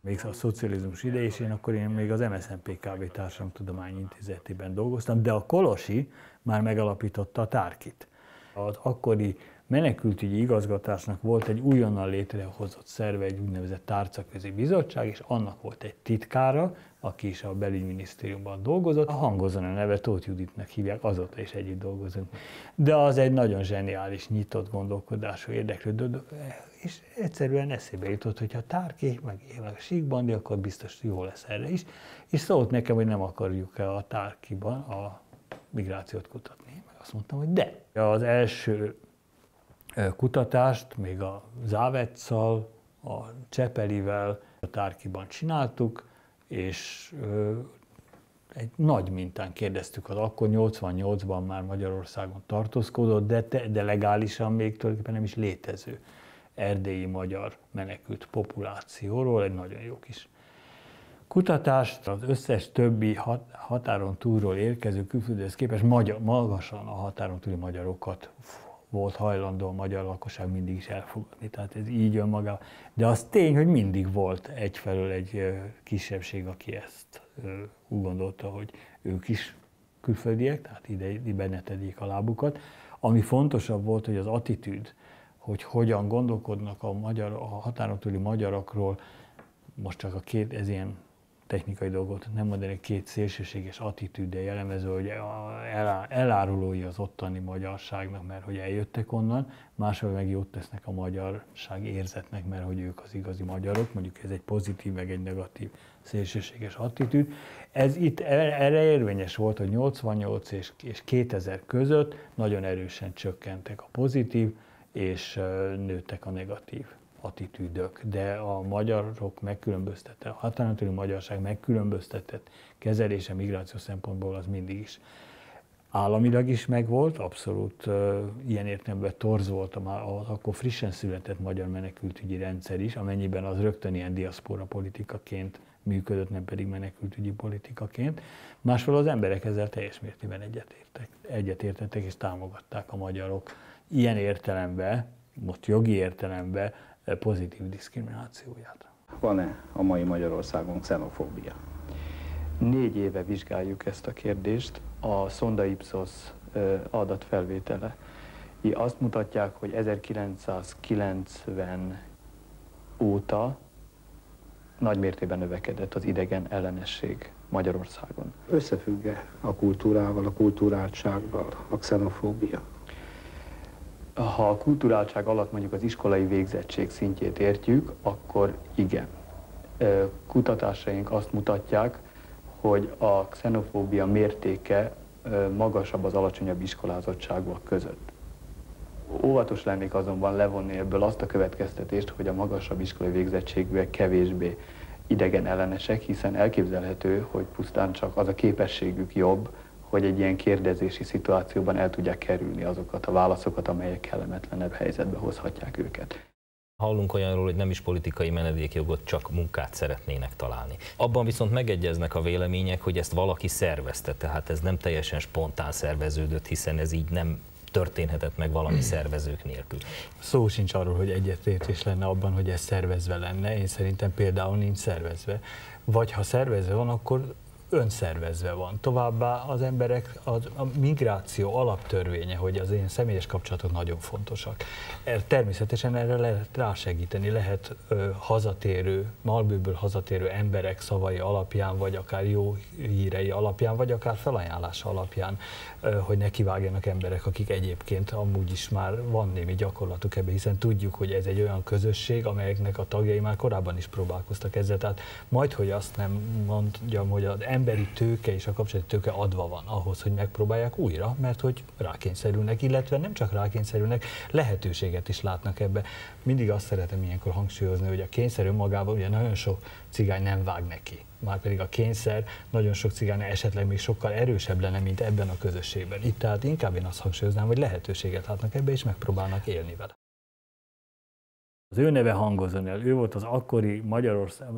Még a szocializmus idején, akkor én még az MSZNP-KV Társadalomtudományi Intézetében dolgoztam, de a Kolosi már megalapította a Tárkit. Az akkori menekültügyi igazgatásnak volt egy újonnan létrehozott szerve, egy úgynevezett tárcaközi bizottság, és annak volt egy titkára, aki is a belügyminisztériumban dolgozott. A hangozón a neve Tóth Juditnak hívják, azóta is együtt dolgozunk. De az egy nagyon zseniális, nyitott gondolkodású, érdeklődő, és egyszerűen eszébe jutott, hogy ha Tárki, meg a Síkbandi, akkor biztos jó lesz erre is. És szólt nekem, hogy nem akarjuk-e a Tárkiban a migrációt kutatni. Meg azt mondtam, hogy de. Az első kutatást még a Závetszal, a Csepelivel, a Tárkiban csináltuk, és egy nagy mintán kérdeztük az akkor 88-ban már Magyarországon tartózkodott, de legálisan még tulajdonképpen nem is létező erdélyi magyar menekült populációról, egy nagyon jó kis kutatást. Az összes többi határon túlról érkező külföldihez képest magasan a határon túli magyarokat volt hajlandó a magyar lakosság mindig is elfogadni. Tehát ez így önmagában. De az tény, hogy mindig volt egyfelől egy kisebbség, aki ezt úgy gondolta, hogy ők is külföldiek, tehát ide ne tegyék a lábukat. Ami fontosabb volt, hogy az attitűd, hogy hogyan gondolkodnak a határon túli magyarokról, most csak ez ilyen technikai dolgot nem mondani, két szélsőséges attitűddel jellemező, hogy elárulói az ottani magyarságnak, mert hogy eljöttek onnan, másról meg jót tesznek a magyarság érzetnek, mert hogy ők az igazi magyarok, mondjuk ez egy pozitív, meg egy negatív szélsőséges attitűd. Ez itt erre érvényes volt, hogy 88 és 2000 között nagyon erősen csökkentek a pozitív, és nőttek a negatív attitűdök, de a magyarok megkülönböztetett, a határon túli magyarság megkülönböztetett kezelése migráció szempontból az mindig is államilag is megvolt, abszolút ilyen értelemben torz volt az akkor frissen született magyar menekültügyi rendszer is, amennyiben az rögtön ilyen diaszpora politikaként működött, nem pedig menekültügyi politikaként. Másfelől az emberek ezzel teljes mértékben egyetértettek és támogatták a magyarok ilyen értelemben, most jogi értelemben pozitív diszkriminációját. Van-e a mai Magyarországon xenofóbia? 4 éve vizsgáljuk ezt a kérdést. A Sonda Ipsos adatfelvétele azt mutatják, hogy 1990 óta nagy mértékben növekedett az idegen ellenesség Magyarországon. Összefügg-e a kultúrával, a kulturáltsággal a xenofóbia? Ha a kulturáltság alatt mondjuk az iskolai végzettség szintjét értjük, akkor igen. Kutatásaink azt mutatják, hogy a xenofóbia mértéke magasabb az alacsonyabb iskolázottságúak között. Óvatos lennék azonban levonni ebből azt a következtetést, hogy a magasabb iskolai végzettségűek kevésbé idegen ellenesek, hiszen elképzelhető, hogy pusztán csak az a képességük jobb, hogy egy ilyen kérdezési szituációban el tudják kerülni azokat a válaszokat, amelyek kellemetlenebb helyzetbe hozhatják őket. Hallunk olyanról, hogy nem is politikai menedékjogot, csak munkát szeretnének találni. Abban viszont megegyeznek a vélemények, hogy ezt valaki szervezte, tehát ez nem teljesen spontán szerveződött, hiszen ez így nem történhetett meg valami szervezők nélkül. Szó sincs arról, hogy egyetértés lenne abban, hogy ez szervezve lenne. Én szerintem például nincs szervezve. Vagy ha szervezve van, akkor önszervezve van. Továbbá az emberek, a migráció alaptörvénye, hogy az én személyes kapcsolatok nagyon fontosak. Természetesen erre lehet rásegíteni, lehet hazatérő, Malmöből hazatérő emberek szavai alapján, vagy akár jó hírei alapján, vagy akár felajánlása alapján, hogy ne kivágjanak emberek, akik egyébként amúgy is már van némi gyakorlatuk ebbe, hiszen tudjuk, hogy ez egy olyan közösség, amelyeknek a tagjai már korábban is próbálkoztak ezzel. Tehát majd, hogy azt nem mondjam, hogy az emberi tőke és a kapcsolati tőke adva van ahhoz, hogy megpróbálják újra, mert hogy rákényszerülnek, illetve nem csak rákényszerülnek, lehetőséget is látnak ebbe. Mindig azt szeretem ilyenkor hangsúlyozni, hogy a kényszer önmagában ugye nagyon sok cigány nem vág neki. Márpedig a kényszer nagyon sok cigány esetleg még sokkal erősebb lenne, mint ebben a közösségben. Itt tehát inkább én azt hangsúlyoznám, hogy lehetőséget látnak ebbe, és megpróbálnak élni vele. Az ő neve hangozzon el, ő volt az akkori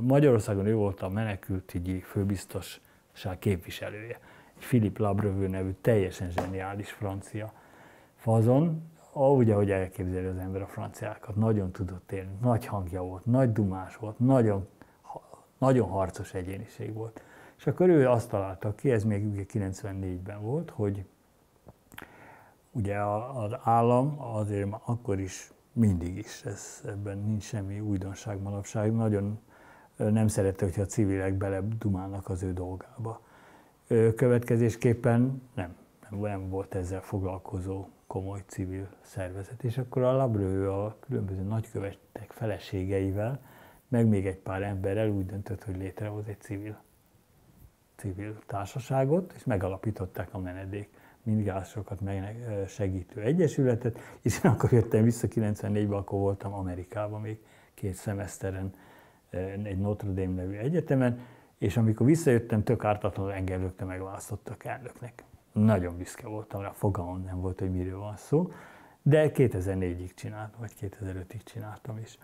Magyarországon ő volt a menekültügyi főbiztosság képviselője. Philippe Labrevu nevű teljesen zseniális francia fazon, úgy, ahogy elképzeli az ember a franciákat, nagyon tudott élni, nagy hangja volt, nagy dumás volt, nagyon harcos egyéniség volt. És akkor ő azt találta ki, ez még ugye 94-ben volt, hogy ugye az állam azért akkor is, mindig is, ebben nincs semmi újdonság manapság, nagyon nem szerette, hogyha a civilek beledumálnak az ő dolgába. Következésképpen nem volt ezzel foglalkozó komoly civil szervezet, és akkor a Labrevu a különböző nagykövetek feleségeivel, meg még egy pár emberrel úgy döntött, hogy létrehoz egy civil társaságot, és megalapították a menedék migránsokat segítő egyesületet, és én akkor jöttem vissza 94-ben, akkor voltam Amerikában még 2 szemeszteren egy Notre Dame nevű egyetemen, és amikor visszajöttem, tök ártatlanul engem rögtön megválasztottak elnöknek. Nagyon büszke voltam rá, fogalmam nem volt, hogy miről van szó, de 2004-ig csináltam, vagy 2005-ig csináltam is.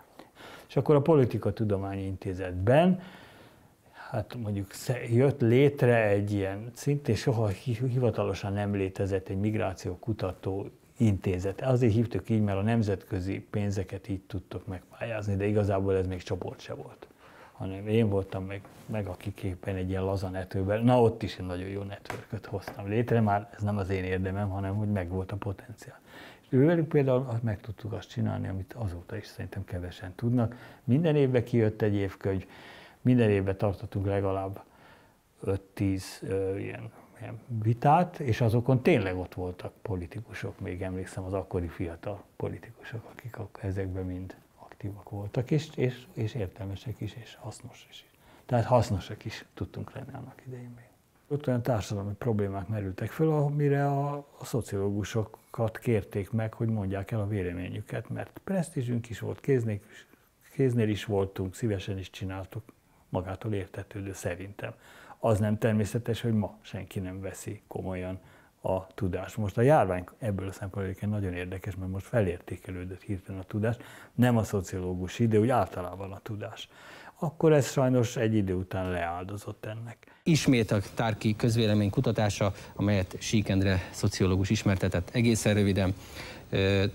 És akkor a Politikatudományi Intézetben, hát mondjuk jött létre egy ilyen, szintén soha hivatalosan nem létezett egy migrációkutató intézet. Azért hívtuk így, mert a nemzetközi pénzeket így tudtok megpályázni, de igazából ez még csoport se volt. Hanem én voltam meg akik éppen egy ilyen laza networkben, na ott is egy nagyon jó networköt hoztam létre, már ez nem az én érdemem, hanem hogy megvolt a potenciál. Ővelük például meg tudtuk azt csinálni, amit azóta is szerintem kevesen tudnak. Minden évben kijött egy évkönyv, minden évben tartottunk legalább 5-10 ilyen vitát, és azokon tényleg ott voltak politikusok, még emlékszem az akkori fiatal politikusok, akik ezekben mind aktívak voltak, és értelmesek is, és hasznosak is. Tehát hasznosak is tudtunk lenni annak idején még. Ott olyan társadalmi problémák merültek föl, amire a szociológusokat kérték meg, hogy mondják el a véleményüket, mert presztízsünk is volt, kéznél is voltunk, szívesen is csináltuk, magától értetődő szerintem. Az nem természetes, hogy ma senki nem veszi komolyan a tudást. Most a járvány ebből a szempontból nagyon érdekes, mert most felértékelődött hirtelen a tudás, nem a szociológus ide, úgy általában a tudás. Akkor ez sajnos egy idő után leáldozott ennek. Ismét a Tárki közvélemény kutatása, amelyet Sík Endre szociológus ismertetett egészen röviden.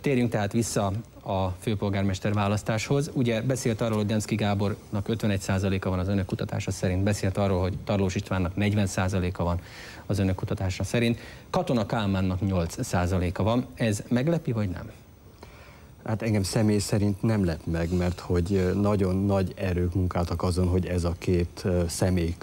Térjünk tehát vissza a főpolgármester választáshoz. Ugye beszélt arról, hogy Demszky Gábornak 51%-a van az önök kutatása szerint, beszélt arról, hogy Tarlós Istvánnak 40%-a van az önök kutatása szerint, Katona Kálmánnak 8%-a van. Ez meglepi, vagy nem? Hát engem személy szerint nem lep meg, mert hogy nagyon nagy erők munkáltak azon, hogy ez a két személy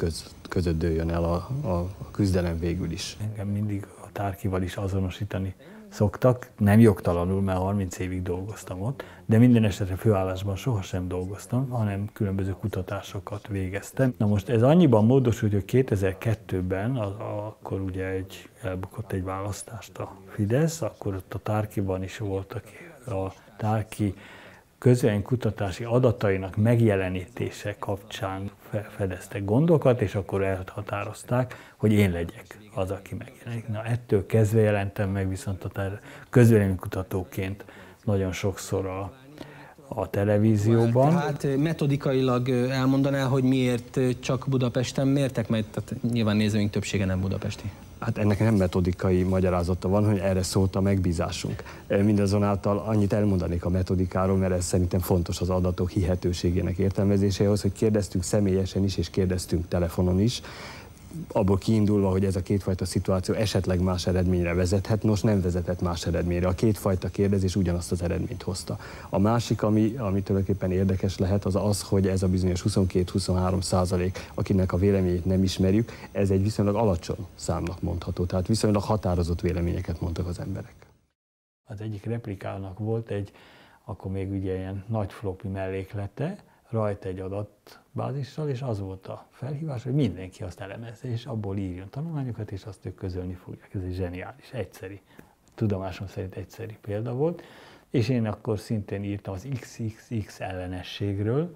között dőljön el a küzdelem végül is. Engem mindig a Tárkival is azonosítani szoktak, nem jogtalanul, mert 30 évig dolgoztam ott, de minden esetre főállásban sohasem dolgoztam, hanem különböző kutatásokat végeztem. Na most ez annyiban módosult, hogy 2002-ben, akkor ugye elbukott egy választást a Fidesz, akkor ott a Tárkiban is voltak a Tárki közvéleménykutatási adatainak megjelenítése kapcsán fedeztek gondokat, és akkor elhatározták, hogy én legyek az, aki megjelenik. Na, ettől kezdve jelentem meg viszont a közvéleménykutatóként nagyon sokszor a televízióban. Tehát metodikailag elmondaná, hogy miért csak Budapesten mértek, mert nyilván nézőink többsége nem budapesti. Hát ennek nem metodikai magyarázata van, hogy erre szólt a megbízásunk. Mindazonáltal annyit elmondanék a metodikáról, mert ez szerintem fontos az adatok hihetőségének értelmezéséhez, hogy kérdeztünk személyesen is, és kérdeztünk telefonon is. abból kiindulva, hogy ez a kétfajta szituáció esetleg más eredményre vezethet, nos nem vezetett más eredményre. A kétfajta kérdezés ugyanazt az eredményt hozta. A másik, ami tulajdonképpen érdekes lehet, az az, hogy ez a bizonyos 22-23%, akinek a véleményét nem ismerjük, ez egy viszonylag alacsony számnak mondható, tehát viszonylag határozott véleményeket mondtak az emberek. Az egyik replikának volt akkor még ugye ilyen nagy floppy melléklete, rajta egy adatbázissal, és az volt a felhívás, hogy mindenki azt elemezze, és abból írjon tanulmányokat, és azt ők közölni fogják. Ez egy zseniális, egyszeri, tudomásom szerint egyszeri példa volt. És én akkor szintén írtam az XXX ellenességről,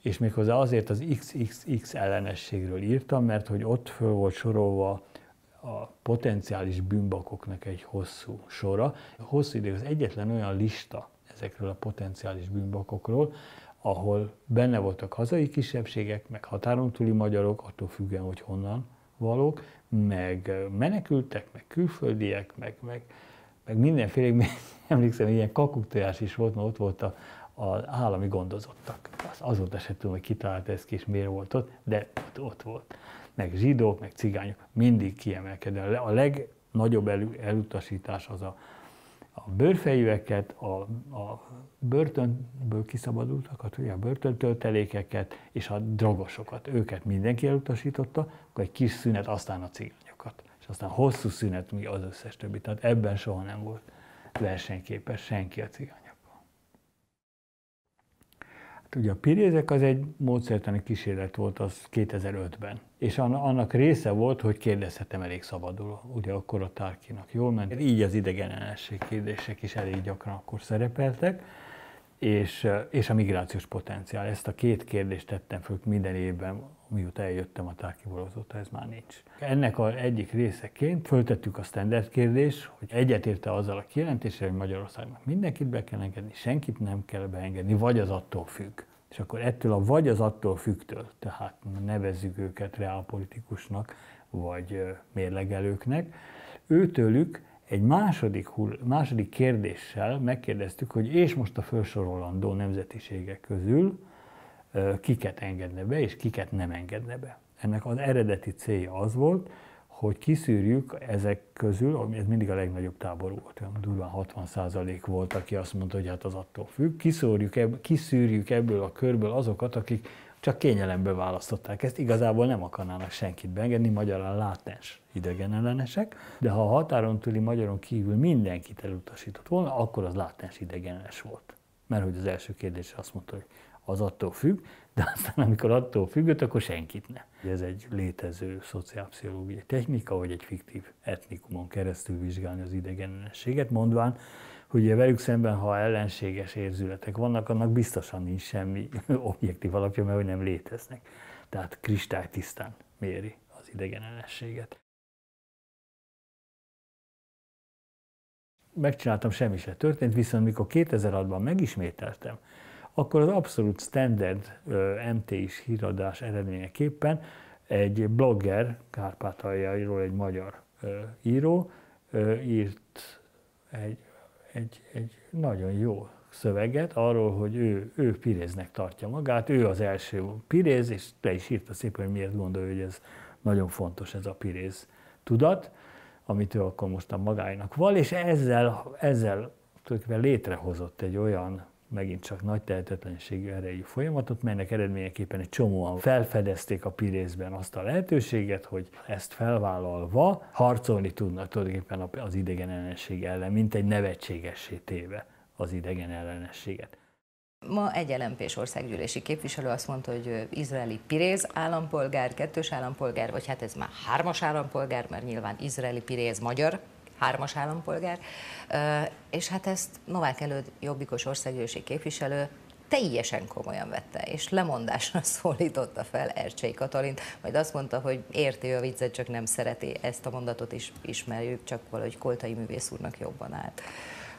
és méghozzá azért az XXX ellenességről írtam, mert hogy ott föl volt sorolva a potenciális bűnbakoknak egy hosszú sora. Hosszú ideig az egyetlen olyan lista ezekről a potenciális bűnbakokról, ahol benne voltak hazai kisebbségek, meg határon túli magyarok, attól függően, hogy honnan valók, meg menekültek, meg külföldiek, meg mindenféle, emlékszem, ilyen kakuktojás is volt, mert ott volt az állami gondozottak. Azóta se tudom, hogy kitalálta ezt ki, és miért volt ott, de ott volt. Meg zsidók, meg cigányok, mindig kiemelkedően. A legnagyobb elutasítás az a bőrfejűeket, a börtönből kiszabadultakat, ugye a börtöntöltelékeket és a drogosokat. Őket mindenki elutasította, akkor egy kis szünet, aztán a cigányokat. És aztán hosszú szünet, mi az összes többi. Tehát ebben soha nem volt versenyképes senki a cigányokkal. Hát ugye a pirézek az egy módszertani kísérlet volt az 2005-ben. És annak része volt, hogy kérdezhetem elég szabadul. Ugye akkor a Tárkinak jól ment. Így az idegenellenesség kérdések is elég gyakran akkor szerepeltek, és a migrációs potenciál. Ezt a két kérdést tettem föl minden évben, mióta eljöttem a Tárkiból, azóta ez már nincs. Ennek az egyik részeként föltettük a standard kérdést, hogy egyetérte azzal a kijelentéssel, hogy Magyarországnak mindenkit be kell engedni, senkit nem kell beengedni, vagy az attól függ. És akkor ettől a vagy az attól függtől, tehát nevezzük őket reálpolitikusnak, vagy mérlegelőknek, őtőlük egy második kérdéssel megkérdeztük, hogy és most a felsorolandó nemzetiségek közül kiket engedne be, és kiket nem engedne be. Ennek az eredeti célja az volt, hogy kiszűrjük ezek közül, ez mindig a legnagyobb tábor volt, durván 60% volt, aki azt mondta, hogy hát az attól függ, kiszűrjük ebből a körből azokat, akik csak kényelemből választották ezt, igazából nem akarnának senkit beengedni, magyarán látens idegenellenesek, de ha a határon túli magyaron kívül mindenkit elutasított volna, akkor az látens idegenellenes volt. Mert hogy az első kérdésre azt mondta, hogy az attól függ, de aztán amikor attól függött, akkor senkit ne. Ez egy létező szociálpszichológiai technika, hogy egy fiktív etnikumon keresztül vizsgálni az idegenellenességet, mondván, hogy velük szemben, ha ellenséges érzületek vannak, annak biztosan nincs semmi objektív alapja, mert hogy nem léteznek. Tehát kristálytisztán méri az idegenellenességet. Megcsináltam, semmi se történt, viszont mikor 2006-ban megismételtem, akkor az abszolút standard MT-s híradás eredményeképpen egy blogger, Kárpátaljairól egy magyar író, írt egy nagyon jó szöveget arról, hogy ő piréznek tartja magát, ő az első piréz, és le is írta szépen, hogy miért gondolja, hogy ez nagyon fontos, ez a piréz tudat, amit ő akkor mostan magáinak val, és ezzel tulajdonképpen létrehozott egy olyan, megint csak nagy tehetetlenségű erejű folyamatot, melynek eredményeképpen egy csomóan felfedezték a pirézben azt a lehetőséget, hogy ezt felvállalva harcolni tudnak tulajdonképpen az idegenellenesség ellen, mint egy nevetségessé téve az idegenellenességet. Ma egy LMP-s országgyűlési képviselő azt mondta, hogy izraeli piréz állampolgár, kettős állampolgár, vagy hát ez már 3-as állampolgár, mert nyilván izraeli piréz magyar, 3-as állampolgár, és hát ezt Novák Előd jobbikos országgyűlési képviselő teljesen komolyan vette, és lemondásra szólította fel Ercsei Katalint, majd azt mondta, hogy érti a viccet, csak nem szereti, ezt a mondatot is ismerjük, csak valahogy Koltai művész úrnak jobban állt.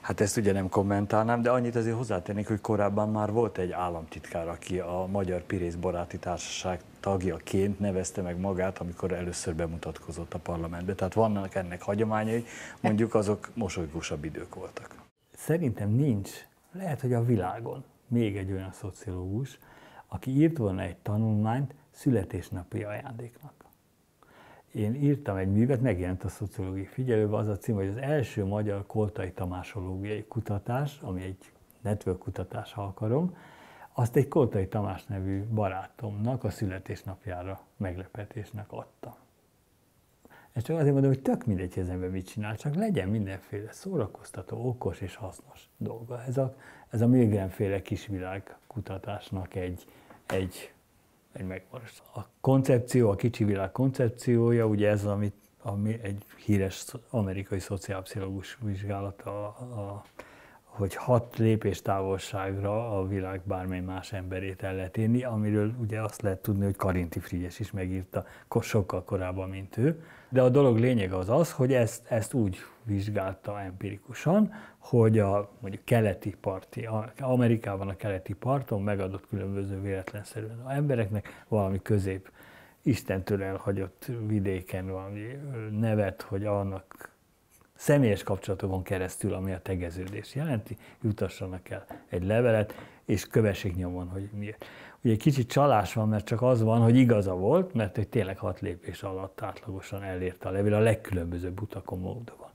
Hát ezt ugye nem kommentálnám, de annyit azért hozzátennék, hogy korábban már volt egy államtitkár, aki a Magyar Pirész Baráti Társaság tagjaként nevezte meg magát, amikor először bemutatkozott a parlamentbe. Tehát vannak ennek hagyományai, mondjuk azok mosolygósabb idők voltak. Szerintem nincs, lehet, hogy a világon még egy olyan szociológus, aki írt volna egy tanulmányt születésnapi ajándéknak. én írtam egy művet, megjelent a Szociológiai Figyelőben, az a cím, hogy az első magyar Koltai Tamásológiai kutatás, ami egy network kutatás, ha akarom, azt egy Koltai Tamás nevű barátomnak a születésnapjára meglepetésnek adtam. Ezt csak azért mondom, hogy tök mindegy, hogy az ember mit csinál, csak legyen mindenféle szórakoztató, okos és hasznos dolga. Ez a Milgram-féle kisvilág kutatásnak egy megvalósítás. A koncepció, a kicsi világ koncepciója, ugye ez, ami egy híres amerikai szociálpszichológus vizsgálata, hogy 6 lépés távolságra a világ bármely más emberét el lehet érni, amiről ugye azt lehet tudni, hogy Karinti Frigyes is megírta sokkal korábban, mint ő. De a dolog lényege az, hogy ezt úgy vizsgálta empirikusan, hogy mondjuk keleti parti, Amerikában a keleti parton megadott különböző véletlenszerűen az embereknek valami Istentől elhagyott vidéken valami nevet, hogy annak személyes kapcsolatokon keresztül, ami a tegeződést jelenti, jutassanak el egy levelet, és kövessék nyomon, hogy miért. Ugye kicsit csalás van, mert csak az van, hogy igaza volt, mert hogy tényleg 6 lépés alatt átlagosan elérte a levél a legkülönbözőbb utakon, módokon.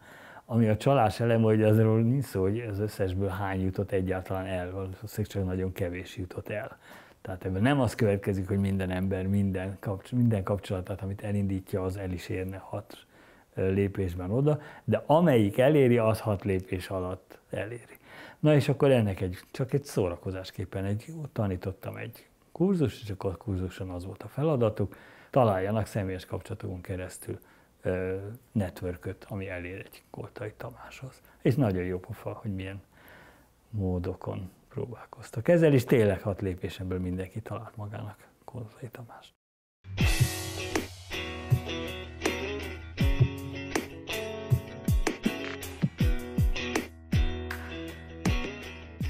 Ami a csalás elem, hogy azról nincs szó, hogy az összesből hány jutott egyáltalán el, valószínűleg csak nagyon kevés jutott el. Tehát ebből nem az következik, hogy minden ember minden kapcsolatát, amit elindítja, az el is érne 6 lépésben oda, de amelyik eléri, az 6 lépés alatt eléri. Na és akkor ennek csak egy szórakozásképpen tanítottam egy kurzus, és akkor a kurzuson az volt a feladatuk, találjanak személyes kapcsolatokon keresztül networköt, ami elér egy Koltai Tamáshoz. És nagyon jó pofa, hogy milyen módokon próbálkoztak ezzel, és tényleg 6 lépésemből mindenki talált magának Koltai Tamást.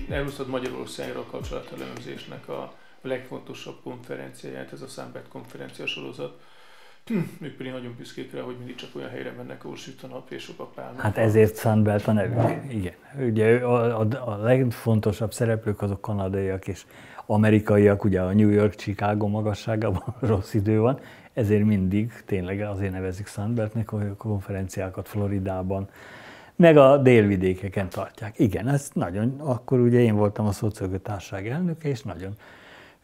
Elhúztad Magyarországra a kapcsolatelemzésnek a legfontosabb konferenciáját, ez a Sunbelt konferencia sorozat. Ők pedig nagyon büszkék rá, hogy mindig csak olyan helyre mennek, ahol süt a nap és sok a pálma. Hát ezért Sunbelt a nevük, igen. Ugye a legfontosabb szereplők azok kanadaiak és amerikaiak, ugye a New York, Chicago magasságában rossz idő van, ezért mindig tényleg azért nevezik Sunbeltnek, hogy a konferenciákat Floridában, meg a délvidékeken tartják. Igen, ez nagyon, akkor ugye én voltam a Szociológiai Társaság elnöke, és nagyon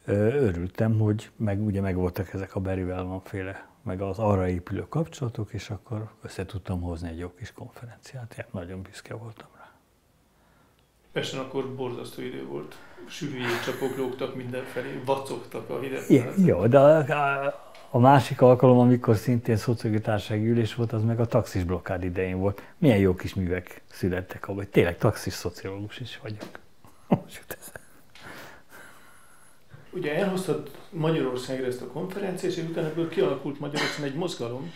örültem, hogy ugye megvoltak ezek a Barry Wellman-féle, meg az arra épülő kapcsolatok, és akkor össze tudtam hozni egy jó kis konferenciát. Én nagyon büszke voltam rá. Pesten akkor borzasztó idő volt. Sűrű jégcsapok lógtak mindenfelé, vacogtak a hideg. Jó, de a másik alkalom, amikor szintén szociológiai társasági ülés volt, az meg a taxis blokkád idején volt. Milyen jó kis művek születtek abban, hogy tényleg taxis szociológus is vagyok. Ugye elhoztad Magyarországra ezt a konferenciát, és utána ebből kialakult Magyarországon egy mozgalom,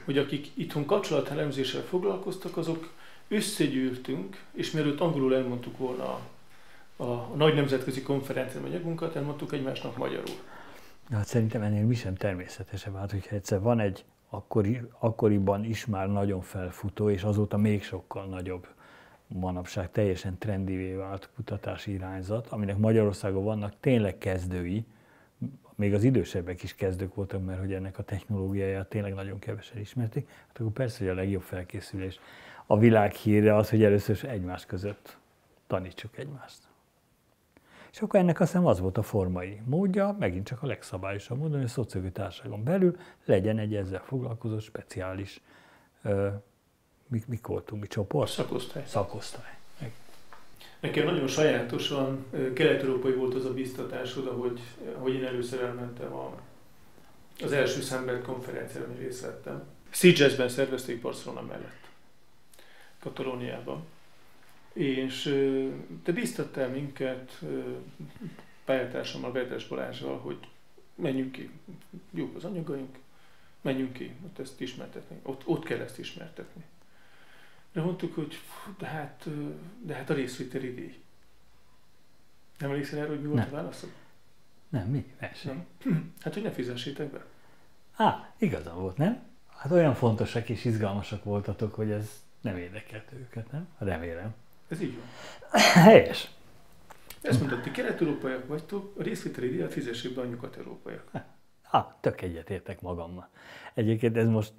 hogy akik itthon kapcsolatelemzéssel foglalkoztak, azok összegyűltünk, és mielőtt angolul elmondtuk volna a nagy nemzetközi konferencián anyagunkat, elmondtuk egymásnak magyarul. Hát szerintem ennél mi sem természetesebb, hát hogyha egyszer van egy akkoriban is már nagyon felfutó, és azóta még sokkal nagyobb, manapság teljesen trendivé vált kutatási irányzat, aminek Magyarországon vannak tényleg kezdői, még az idősebbek is kezdők voltak, mert hogy ennek a technológiáját tényleg nagyon kevesen ismerték, hát akkor persze, hogy a legjobb felkészülés a világhírre az, hogy először egymás között tanítsuk egymást. És akkor ennek azt hiszem az volt a formai módja, megint csak a legszabályosabb módon, hogy a szociológiai társaságon belül legyen egy ezzel foglalkozó speciális, mik voltunk, mi csoport? Szakosztály. Nekem nagyon sajátosan kelet-európai volt az a biztatásod, ahogy én először elmentem az első Sunbelt konferenciára, amit részt vettem. Sitgesben szervezték Barcelona mellett, Katalóniában. És te bíztattál minket pályatársammal, Verdes Balázsral, hogy menjünk ki, jók az anyagaink, menjünk ki, ott ezt ismertetni, ott kell ezt ismertetni. De mondtuk, hogy de hát a részvételi díj. Nem emlékszel erre, hogy mi volt a válaszod? Nem, mi? Verseny. Hát, hogy ne fizessétek be. Igazán volt, nem? Hát olyan fontosak és izgalmasak voltatok, hogy ez nem érdekelt őket, nem? Remélem. Ez így van. Helyes. Ezt mondtad, ti kelet-európaiak vagytok, a részvételi díjat fizessék be a nyugat-európaiak. Tök egyetértek magammal. Egyébként ez most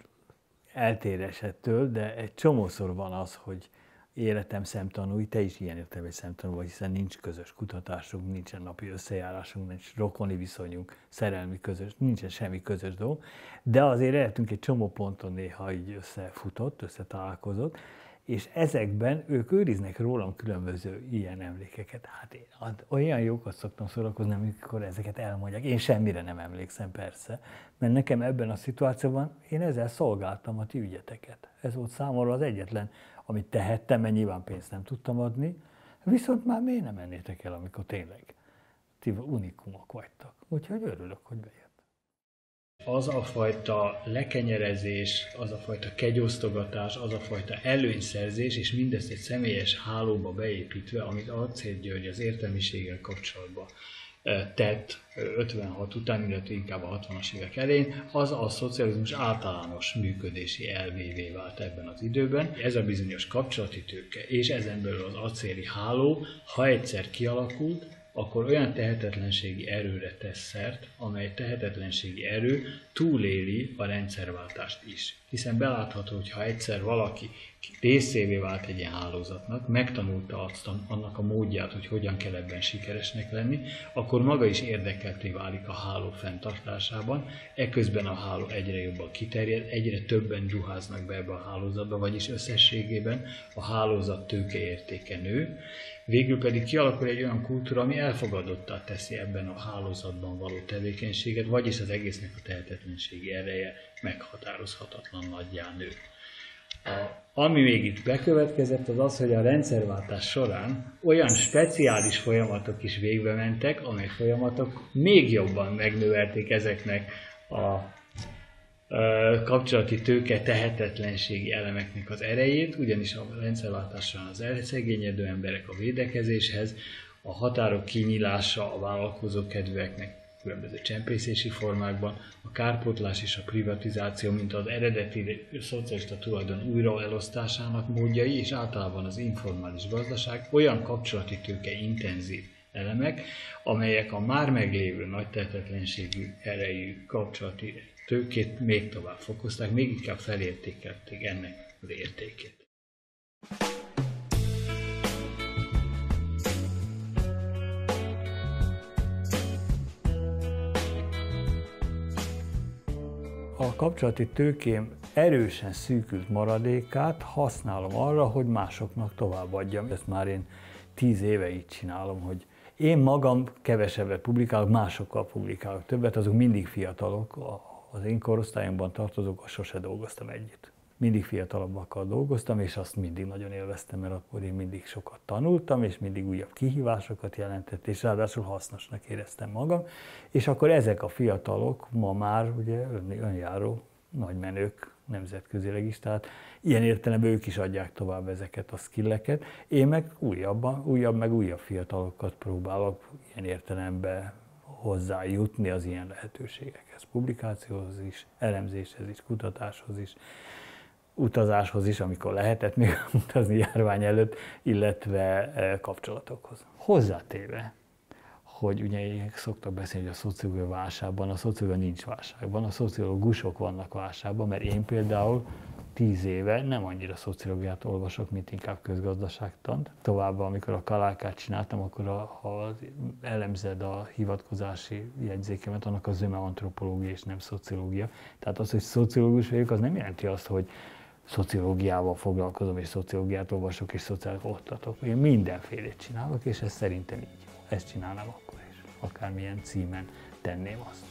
eltér esettől, de egy csomószor van az, hogy életem szemtanúi, te is ilyen értelemben szemtanú vagy, hiszen nincs közös kutatásunk, nincsen napi összejárásunk, nincs rokoni viszonyunk, szerelmi közös, nincsen semmi közös dolog, de azért eltünk egy csomó ponton néha így összefutott, összetalálkozott, és ezekben ők őriznek rólam különböző ilyen emlékeket. Hát én olyan jókat szoktam szórakozni, amikor ezeket elmondják. Én semmire nem emlékszem persze, mert nekem ebben a szituációban én ezzel szolgáltam a ti ügyeteket. Ez volt számomra az egyetlen, amit tehettem, mert nyilván pénzt nem tudtam adni, viszont már miért nem mennétek el, amikor tényleg ti unikumok vagytok. Úgyhogy örülök, hogy bejött. Az a fajta lekenyerezés, az a fajta kegyosztogatás, az a fajta előnyszerzés, és mindezt egy személyes hálóba beépítve, amit Acél György az értelmiséggel kapcsolatban tett 56 után, illetve inkább a 60-as évek elején, az a szocializmus általános működési elvévé vált ebben az időben. Ez a bizonyos kapcsolati tőke, és ezen belül az acéli háló, ha egyszer kialakult, akkor olyan tehetetlenségi erőre tesz szert, amely tehetetlenségi erő túléli a rendszerváltást is. Hiszen belátható, hogy ha egyszer valaki részévé vált egy ilyen hálózatnak, megtanulta annak a módját, hogy hogyan kell ebben sikeresnek lenni, akkor maga is érdekelté válik a háló fenntartásában, eközben a háló egyre jobban kiterjed, egyre többen ruháznak be ebbe a hálózatba, vagyis összességében a hálózat tőkeértéke nő, végül pedig kialakul egy olyan kultúra, ami elfogadottá teszi ebben a hálózatban való tevékenységet, vagyis az egésznek a tehetetlenségi ereje meghatározhatatlan nagyjá nő. Ami még itt bekövetkezett, az az, hogy a rendszerváltás során olyan speciális folyamatok is végbe mentek, amely folyamatok még jobban megnövelték ezeknek a kapcsolati tőke tehetetlenségi elemeknek az erejét, ugyanis a rendszerváltás során az elszegényedő emberek a védekezéshez, a határok kinyílása a vállalkozókedvűeknek különböző csempészési formákban, a kárpótlás és a privatizáció, mint az eredeti szocialista tulajdon újraelosztásának módjai, és általában az informális gazdaság olyan kapcsolati tőke intenzív elemek, amelyek a már meglévő nagy tehetetlenségű erejű kapcsolati tőkét még tovább fokozták, még inkább felértékelték ennek az értékét. A kapcsolati tőkém erősen szűkült maradékát használom arra, hogy másoknak továbbadjam. Ezt már én 10 éve így csinálom, hogy én magam kevesebbet publikálok, másokkal publikálok többet, azok mindig fiatalok. Az én korosztályomban tartozók, sose dolgoztam együtt. Mindig fiatalabbakkal dolgoztam, és azt mindig nagyon élveztem, mert akkor én mindig sokat tanultam, és mindig újabb kihívásokat jelentett, és ráadásul hasznosnak éreztem magam. És akkor ezek a fiatalok ma már ugye önjáró nagymenők nemzetközileg is, tehát ilyen értelemben ők is adják tovább ezeket a skilleket. Én meg újabb fiatalokat próbálok ilyen értelemben hozzájutni az ilyen lehetőségekhez, publikációhoz is, elemzéshez is, kutatáshoz is, utazáshoz is, amikor lehetett még utazni járvány előtt, illetve kapcsolatokhoz. Hozzátéve, hogy ugye szoktak beszélni, hogy a szociológia válságban, a szociológia nincs válságban, a szociológusok vannak válságban, mert én például 10 éve nem annyira szociológiát olvasok, mint inkább közgazdaságtant. Továbbá, amikor a kalákát csináltam, akkor ha elemzed a hivatkozási jegyzékemet, annak a zöme antropológia és nem szociológia. Tehát az, hogy szociológus vagyok, az nem jelenti azt, hogy szociológiával foglalkozom, és szociológiát olvasok, és szociális oktatok. Én mindenfélét csinálok, és ez szerintem így. Ezt csinálnám akkor is. Akármilyen címen tenném azt.